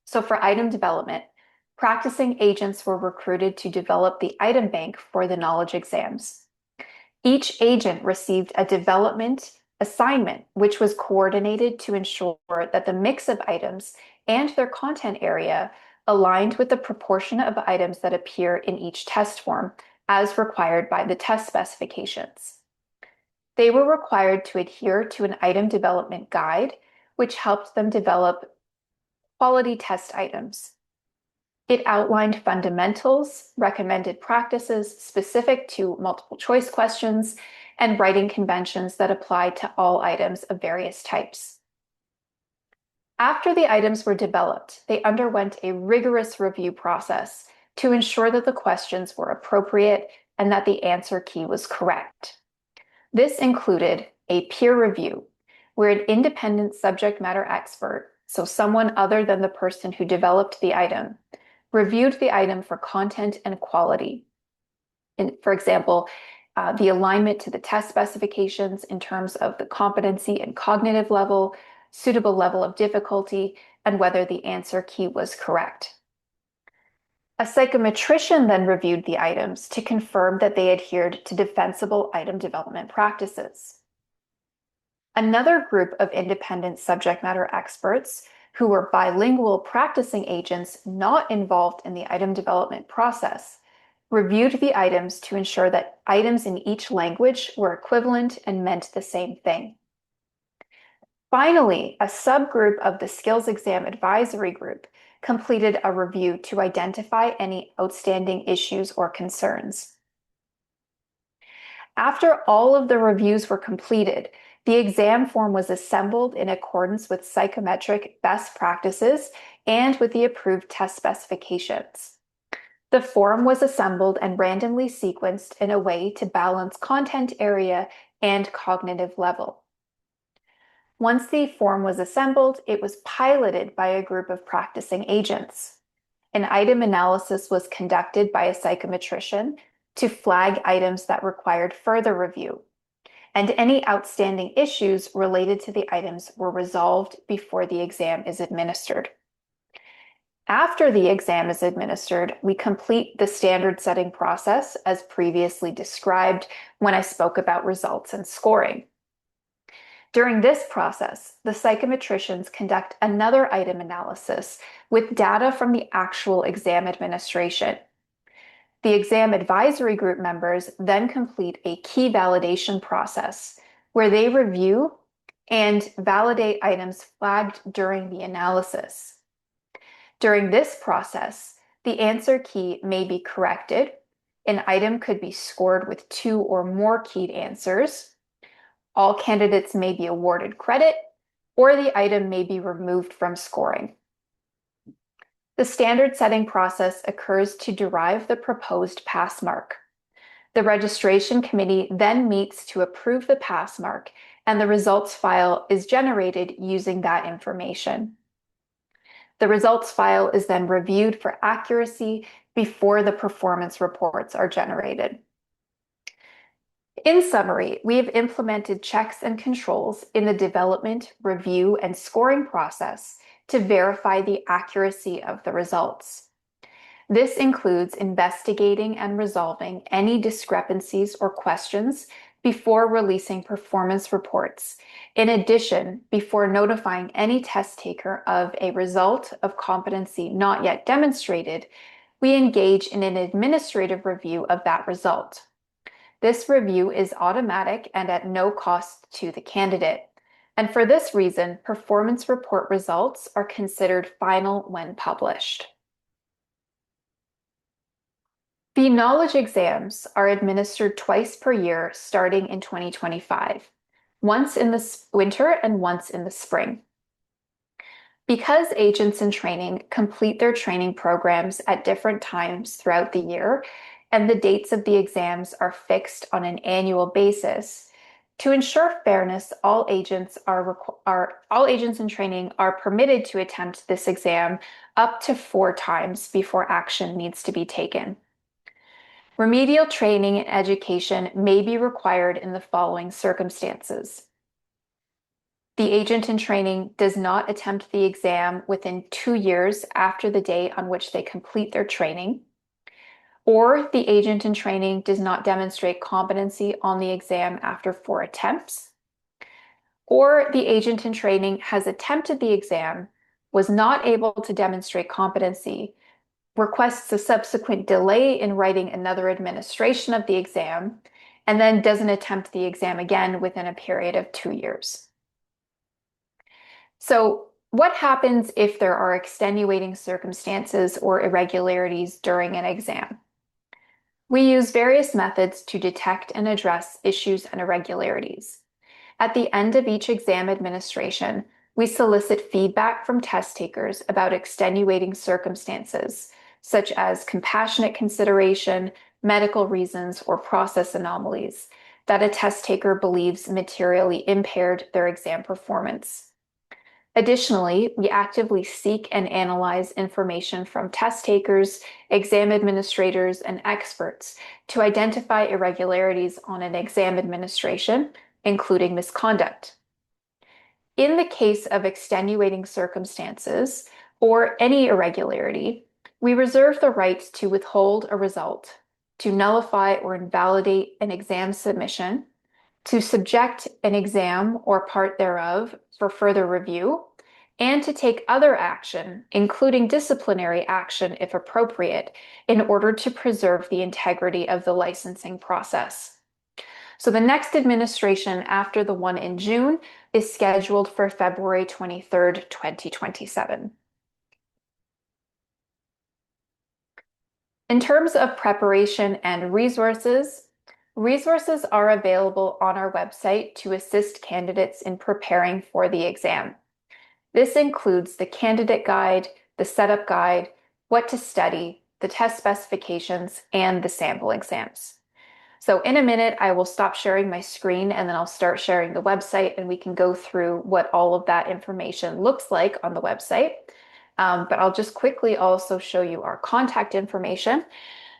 So for item development, practicing agents were recruited to develop the item bank for the knowledge exams. Each agent received a development assignment, which was coordinated to ensure that the mix of items and their content area aligned with the proportion of items that appear in each test form, as required by the test specifications. They were required to adhere to an item development guide, which helped them develop quality test items. It outlined fundamentals, recommended practices specific to multiple choice questions, and writing conventions that applied to all items of various types. After the items were developed, they underwent a rigorous review process to ensure that the questions were appropriate and that the answer key was correct. This included a peer review, where an independent subject matter expert, so someone other than the person who developed the item, reviewed the item for content and quality. For example, the alignment to the test specifications in terms of the competency and cognitive level, suitable level of difficulty, and whether the answer key was correct. A psychometrician then reviewed the items to confirm that they adhered to defensible item development practices. Another group of independent subject matter experts who were bilingual practicing agents not involved in the item development process reviewed the items to ensure that items in each language were equivalent and meant the same thing. Finally, a subgroup of the Skills Exam Advisory Group completed a review to identify any outstanding issues or concerns. After all of the reviews were completed, the exam form was assembled in accordance with psychometric best practices and with the approved test specifications. The form was assembled and randomly sequenced in a way to balance content area and cognitive level. Once the form was assembled, it was piloted by a group of practicing agents. An item analysis was conducted by a psychometrician to flag items that required further review, and any outstanding issues related to the items were resolved before the exam is administered. After the exam is administered, we complete the standard setting process as previously described when I spoke about results and scoring. During this process, the psychometricians conduct another item analysis with data from the actual exam administration. The exam advisory group members then complete a key validation process where they review and validate items flagged during the analysis. During this process, the answer key may be corrected. An item could be scored with 2 or more keyed answers. All candidates may be awarded credit, or the item may be removed from scoring. The standard setting process occurs to derive the proposed pass mark. The registration committee then meets to approve the pass mark, and the results file is generated using that information. The results file is then reviewed for accuracy before the performance reports are generated. In summary, we have implemented checks and controls in the development, review, and scoring process to verify the accuracy of the results. This includes investigating and resolving any discrepancies or questions before releasing performance reports. In addition, before notifying any test taker of a result of competency not yet demonstrated, we engage in an administrative review of that result. This review is automatic and at no cost to the candidate. And for this reason, performance report results are considered final when published. The knowledge exams are administered twice per year starting in 2025, once in the winter and once in the spring. Because agents in training complete their training programs at different times throughout the year, and the dates of the exams are fixed on an annual basis, to ensure fairness, all agents in training are permitted to attempt this exam up to 4 times before action needs to be taken. Remedial training and education may be required in the following circumstances. The agent in training does not attempt the exam within 2 years after the date on which they complete their training, or the agent in training does not demonstrate competency on the exam after 4 attempts, or the agent in training has attempted the exam, was not able to demonstrate competency, requests a subsequent delay in writing another administration of the exam, and then doesn't attempt the exam again within a period of 2 years. So What happens if there are extenuating circumstances or irregularities during an exam? We use various methods to detect and address issues and irregularities. At the end of each exam administration, we solicit feedback from test takers about extenuating circumstances, such as compassionate consideration, medical reasons, or process anomalies that a test taker believes materially impaired their exam performance. Additionally, we actively seek and analyze information from test takers, exam administrators, and experts to identify irregularities on an exam administration, including misconduct. In the case of extenuating circumstances or any irregularity, we reserve the right to withhold a result, to nullify or invalidate an exam submission, to subject an exam or part thereof for further review, and to take other action, including disciplinary action if appropriate, in order to preserve the integrity of the licensing process. So the next administration after the one in June is scheduled for February 23rd, 2027. In terms of preparation and resources, resources are available on our website to assist candidates in preparing for the exam. This includes the candidate guide, the setup guide, what to study, the test specifications, and the sample exams. So in a minute, I will stop sharing my screen and then I'll start sharing the website and we can go through what all of that information looks like on the website. But I'll just quickly also show you our contact information.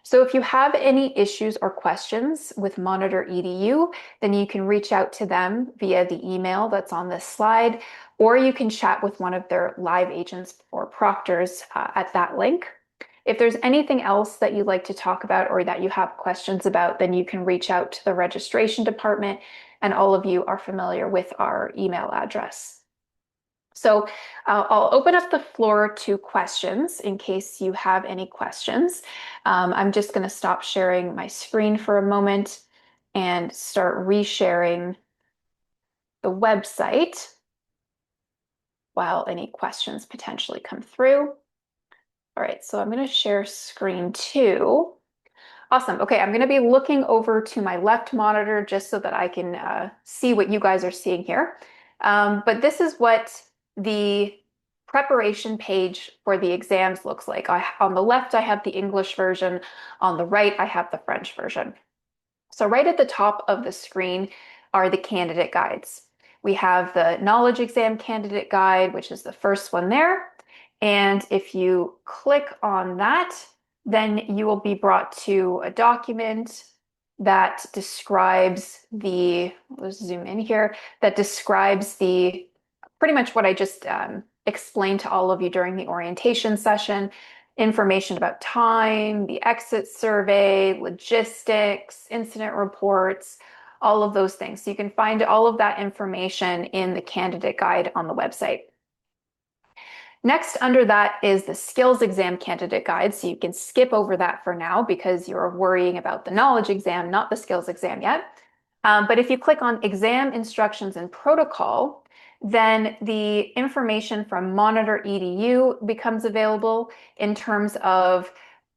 So if you have any issues or questions with Monitor EDU, then you can reach out to them via the email that's on this slide, or you can chat with one of their live agents or proctors at that link. If there's anything else that you'd like to talk about or that you have questions about, then you can reach out to the registration department, and all of you are familiar with our email address. So I'll open up the floor to questions in case you have any questions. I'm just going to stop sharing my screen for a moment and start resharing the website while any questions potentially come through. All right, so I'm going to share screen 2. Awesome. Okay, I'm going to be looking over to my left monitor just so that I can see what you guys are seeing here. But this is what the preparation page for the exams looks like. On the left, I have the English version. On the right, I have the French version. So right at the top of the screen are the candidate guides. We have the knowledge exam candidate guide, which is the first one there. And if you click on that, then you will be brought to a document that describes let's zoom in here, that describes pretty much what I just explained to all of you during the orientation session, information about time, the exit survey, logistics, incident reports, all of those things. So you can find all of that information in the candidate guide on the website. Next under that is the skills exam candidate guide. So you can skip over that for now because you're worrying about the knowledge exam, not the skills exam yet. But if you click on exam instructions and protocol, then the information from Monitor EDU becomes available in terms of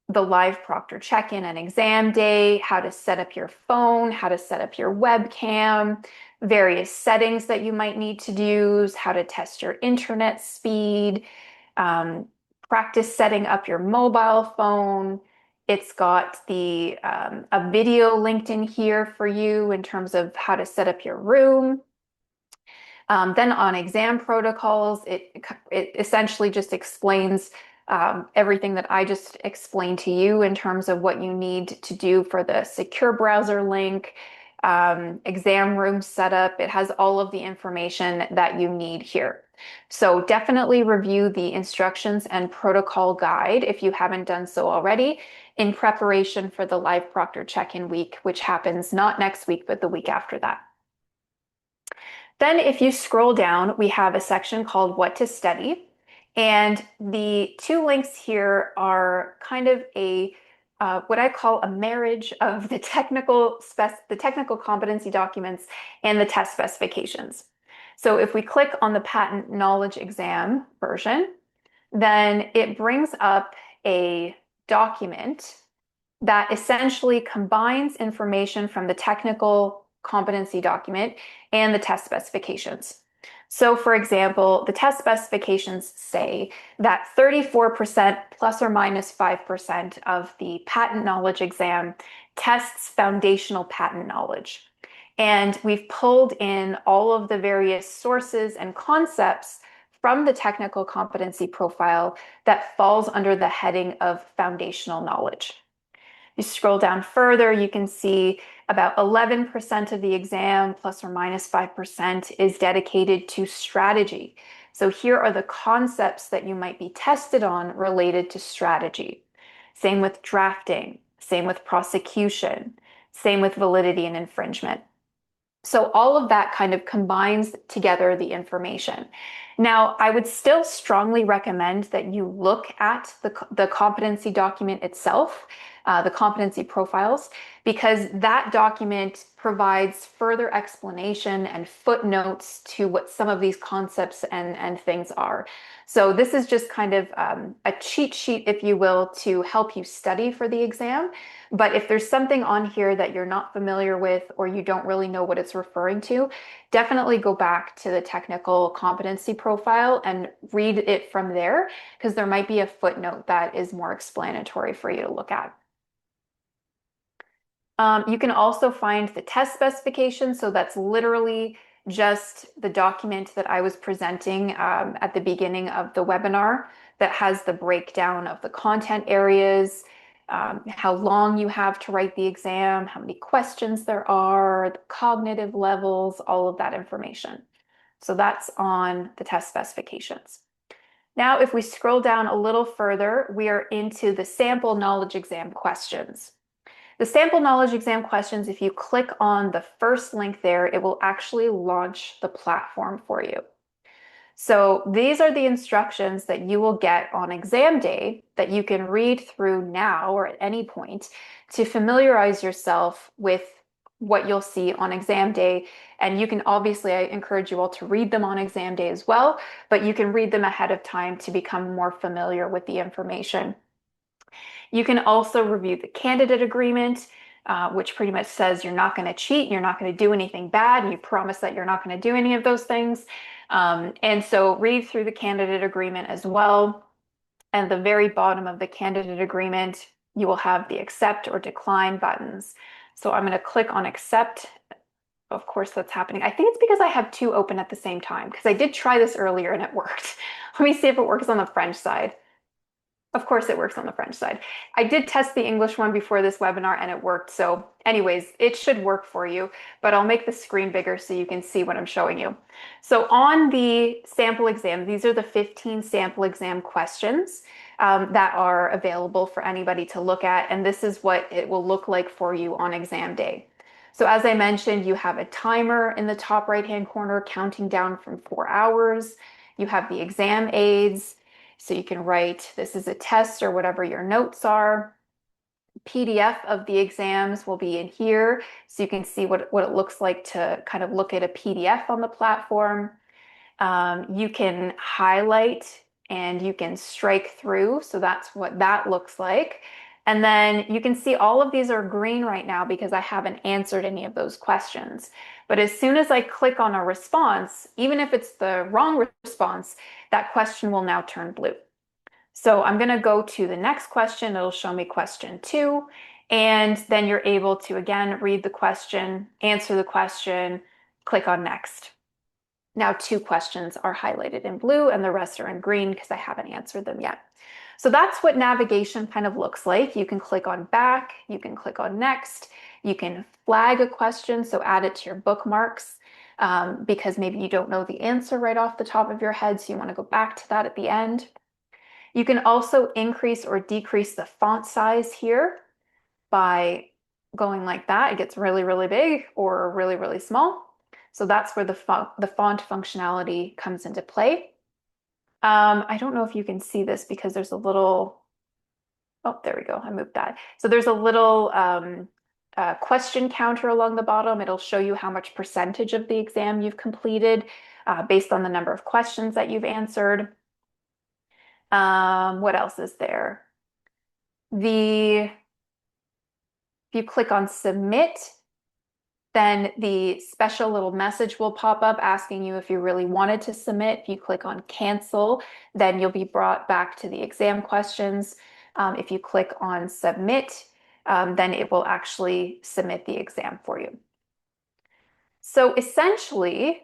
the live proctor check-in and exam day, how to set up your phone, how to set up your webcam, various settings that you might need to use, how to test your internet speed, practice setting up your mobile phone. It's got a video linked in here for you in terms of how to set up your room. Then on exam protocols, it essentially just explains everything that I just explained to you in terms of what you need to do for the secure browser link, exam room setup. It has all of the information that you need here. So definitely review the instructions and protocol guide if you haven't done so already in preparation for the live proctor check-in week, which happens not next week, but the week after that. Then if you scroll down, we have a section called What to Study. And the 2 links here are kind of what I call a marriage of the technical competency documents and the test specifications. So if we click on the patent knowledge exam version, then it brings up a document that essentially combines information from the technical competency document and the test specifications. So for example, the test specifications say that 34% plus or minus 5% of the patent knowledge exam tests foundational patent knowledge. And we've pulled in all of the various sources and concepts from the technical competency profile that falls under the heading of foundational knowledge. You scroll down further, you can see about 11% of the exam, plus or minus 5%, is dedicated to strategy. So here are the concepts that you might be tested on related to strategy. Same with drafting, same with prosecution, same with validity and infringement. So all of that kind of combines together the information. Now, I would still strongly recommend that you look at the competency document itself, the competency profiles, because that document provides further explanation and footnotes to what some of these concepts and things are. So this is just kind of a cheat sheet, if you will, to help you study for the exam. But if there's something on here that you're not familiar with or you don't really know what it's referring to, definitely go back to the technical competency profile and read it from there, because there might be a footnote that is more explanatory for you to look at. You can also find the test specification. So that's literally just the document that I was presenting at the beginning of the webinar that has the breakdown of the content areas, how long you have to write the exam, how many questions there are, the cognitive levels, all of that information. So that's on the test specifications. Now, if we scroll down a little further, we are into the sample knowledge exam questions. The sample knowledge exam questions, if you click on the first link there, it will actually launch the platform for you. So these are the instructions that you will get on exam day that you can read through now or at any point to familiarize yourself with what you'll see on exam day. And you can obviously, I encourage you all to read them on exam day as well, but you can read them ahead of time to become more familiar with the information. You can also review the candidate agreement, which pretty much says you're not going to cheat, you're not going to do anything bad, and you promise that you're not going to do any of those things. And so read through the candidate agreement as well. And the very bottom of the candidate agreement, you will have the accept or decline buttons. So I'm going to click on accept. Of course, that's happening. I think it's because I have two open at the same time, because I did try this earlier and it worked. Let me see if it works on the French side. Of course, it works on the French side. I did test the English one before this webinar and it worked. So anyways, it should work for you, but I'll make the screen bigger so you can see what I'm showing you. So on the sample exam, these are the 15 sample exam questions that are available for anybody to look at. And this is what it will look like for you on exam day. So as I mentioned, you have a timer in the top right-hand corner counting down from 4 hours. You have the exam aids. So you can write, this is a test or whatever your notes are. PDF of the exams will be in here. So you can see what it looks like to kind of look at a PDF on the platform. You can highlight and you can strike through. So that's what that looks like. And then you can see all of these are green right now because I haven't answered any of those questions. But as soon as I click on a response, even if it's the wrong response, that question will now turn blue. So I'm going to go to the next question. It'll show me question 2. And then you're able to, again, read the question, answer the question, click on next. Now 2 questions are highlighted in blue and the rest are in green because I haven't answered them yet. So that's what navigation kind of looks like. You can click on back, you can click on next, you can flag a question, so add it to your bookmarks because maybe you don't know the answer right off the top of your head, so you want to go back to that at the end. You can also increase or decrease the font size here by going like that. It gets really, really big or really, really small. So that's where the font functionality comes into play. I don't know if you can see this because there's a little, oh, there we go. I moved that. So there's a little question counter along the bottom. It'll show you how much percentage of the exam you've completed based on the number of questions that you've answered. What else is there? If you click on submit, then the special little message will pop up asking you if you really wanted to submit. If you click on cancel, then you'll be brought back to the exam questions. If you click on submit, then it will actually submit the exam for you. So essentially,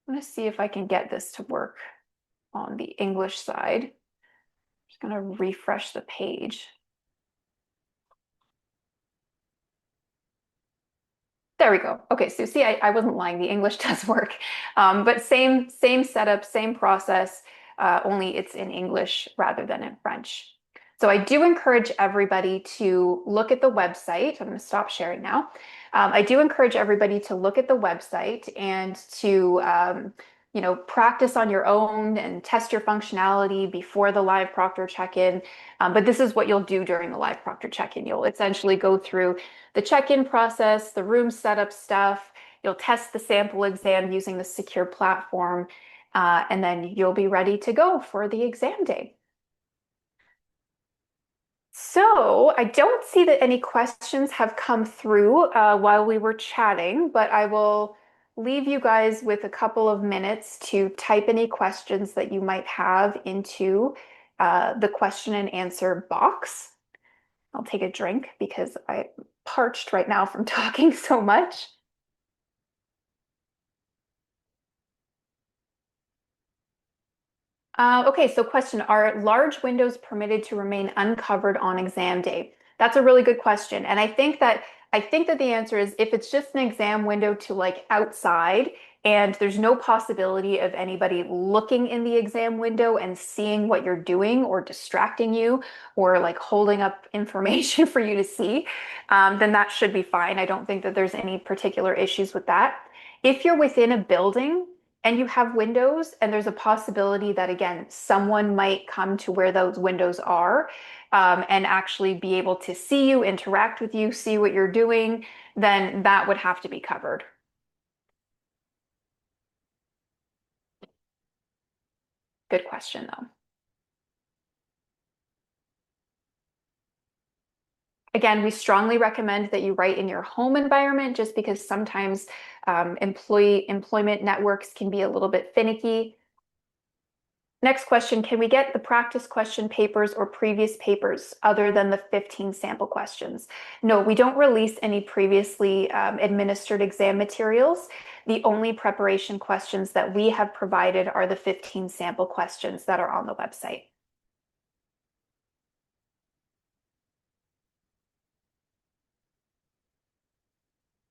I'm going to see if I can get this to work on the English side. I'm just going to refresh the page. There we go. Okay, so see, I wasn't lying. The English does work, but same setup, same process, only it's in English rather than in French. So I do encourage everybody to look at the website. I'm going to stop sharing now. I do encourage everybody to look at the website and to practice on your own and test your functionality before the live proctor check-in. But this is what you'll do during the live proctor check-in. You'll essentially go through the check-in process, the room setup stuff. You'll test the sample exam using the secure platform, and then you'll be ready to go for the exam day. So I don't see that any questions have come through while we were chatting, but I will leave you guys with a couple of minutes to type any questions that you might have into the question and answer box. I'll take a drink because I'm parched right now from talking so much. Okay, so question, are large windows permitted to remain uncovered on exam day? That's a really good question. And I think that the answer is if it's just an exam window to like outside and there's no possibility of anybody looking in the exam window and seeing what you're doing or distracting you or like holding up information for you to see, then that should be fine. I don't think that there's any particular issues with that. If you're within a building and you have windows and there's a possibility that again someone might come to where those windows are and actually be able to see you, interact with you, see what you're doing, then that would have to be covered. Good question though. Again, we strongly recommend that you write in your home environment just because sometimes employment networks can be a little bit finicky. Next question, can we get the practice question papers or previous papers other than the 15 sample questions? No, we don't release any previously administered exam materials. The only preparation questions that we have provided are the 15 sample questions that are on the website.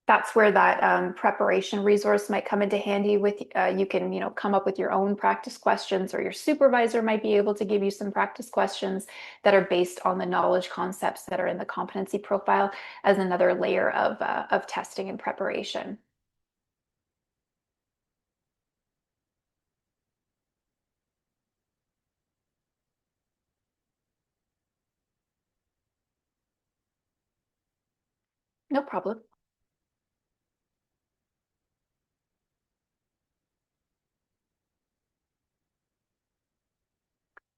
That's where that preparation resource might come into handy with you can come up with your own practice questions, or your supervisor might be able to give you some practice questions that are based on the knowledge concepts that are in the competency profile as another layer of testing and preparation. No problem.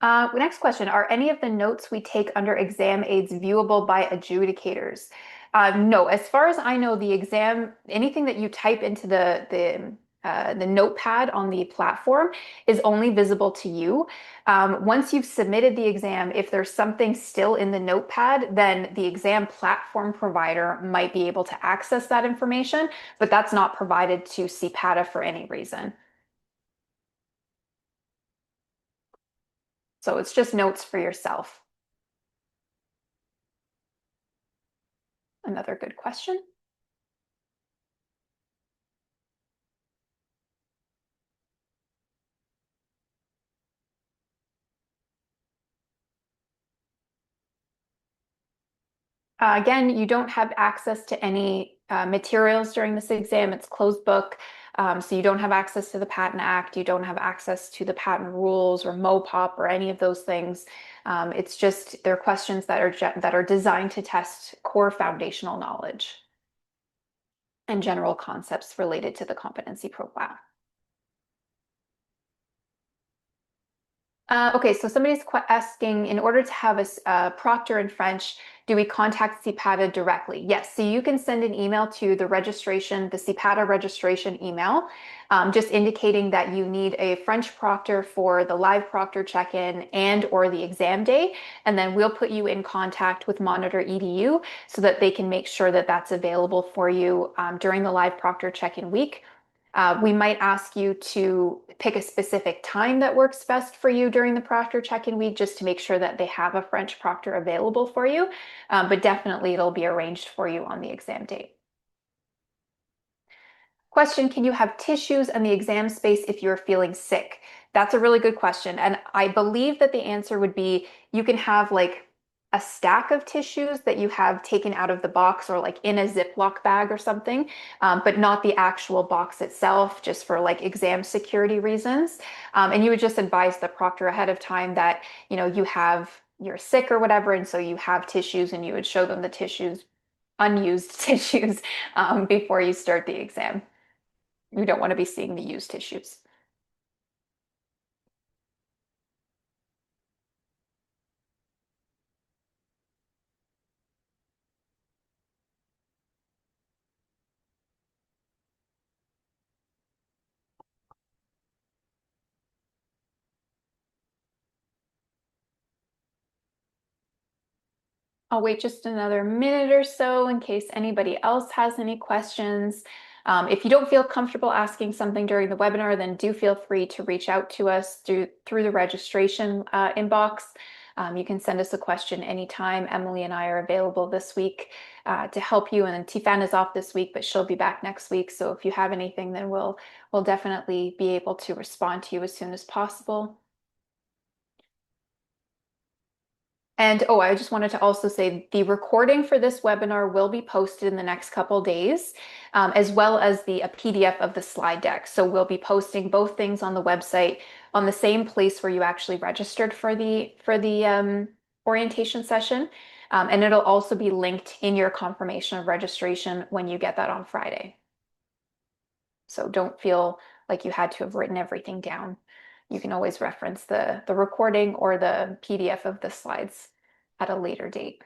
Next question, are any of the notes we take under exam aids viewable by adjudicators? No, as far as I know, anything that you type into the notepad on the platform is only visible to you. Once you've submitted the exam, if there's something still in the notepad, then the exam platform provider might be able to access that information, but that's not provided to CPATA for any reason. So it's just notes for yourself. Another good question. Again, you don't have access to any materials during this exam. It's closed book. So you don't have access to the Patent Act, you don't have access to the patent rules or MOPOP or any of those things. It's just they're questions that are designed to test core foundational knowledge and general concepts related to the competency profile. Okay, so somebody's asking, in order to have a proctor in French, do we contact CPATA directly? Yes, so you can send an email to the CPATA registration email, just indicating that you need a French proctor for the live proctor check-in and or the exam day, and then we'll put you in contact with Monitor EDU so that they can make sure that that's available for you during the live proctor check-in week. We might ask you to pick a specific time that works best for you during the proctor check-in week, just to make sure that they have a French proctor available for you. But definitely it'll be arranged for you on the exam date. Question, can you have tissues in the exam space if you're feeling sick? That's a really good question. And I believe that the answer would be you can have like a stack of tissues that you have taken out of the box or like in a Ziploc bag or something, but not the actual box itself, just for like exam security reasons. And you would just advise the proctor ahead of time that, you're sick or whatever, and so you have tissues and you would show them the tissues, unused tissues, before you start the exam. You don't want to be seeing the used tissues. I'll wait just another minute or so in case anybody else has any questions. If you don't feel comfortable asking something during the webinar, then do feel free to reach out to us through the registration inbox. You can send us a question anytime. Emily and I are available this week to help you. And then Tifan is off this week, but she'll be back next week. So if you have anything, then we'll definitely be able to respond to you as soon as possible. And I just wanted to also say the recording for this webinar will be posted in the next couple days, as well as a PDF of the slide deck. So we'll be posting both things on the website on the same place where you actually registered for the orientation session. And it'll also be linked in your confirmation of registration when you get that on Friday. So don't feel like you had to have written everything down. You can always reference the recording or the PDF of the slides at a later date.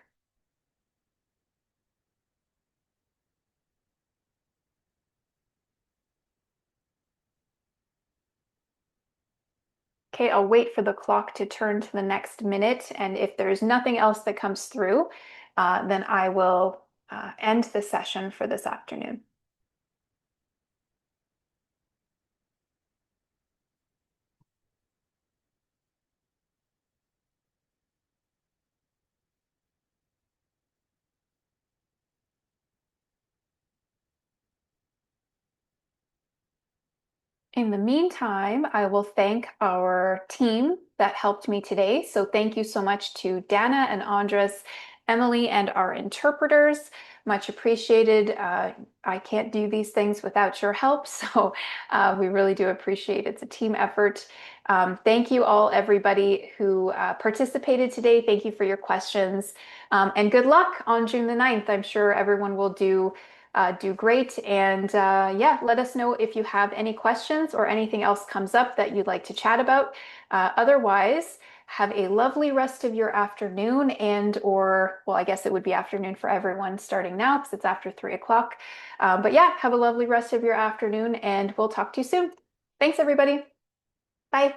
Okay, I'll wait for the clock to turn to the next minute, and if there's nothing else that comes through, then I will end the session for this afternoon. In the meantime, I will thank our team that helped me today. So thank you so much to Dana and Andres, Emily, and our interpreters. Much appreciated. I can't do these things without your help, so we really do appreciate it. It's a team effort. Thank you all, everybody who participated today. Thank you for your questions, and good luck on June the 9th. I'm sure everyone will do great. And yeah, let us know if you have any questions or anything else comes up that you'd like to chat about. Otherwise, have a lovely rest of your afternoon well, I guess it would be afternoon for everyone starting now because it's after 3 o'clock. But yeah, have a lovely rest of your afternoon and we'll talk to you soon. Thanks, everybody. Bye.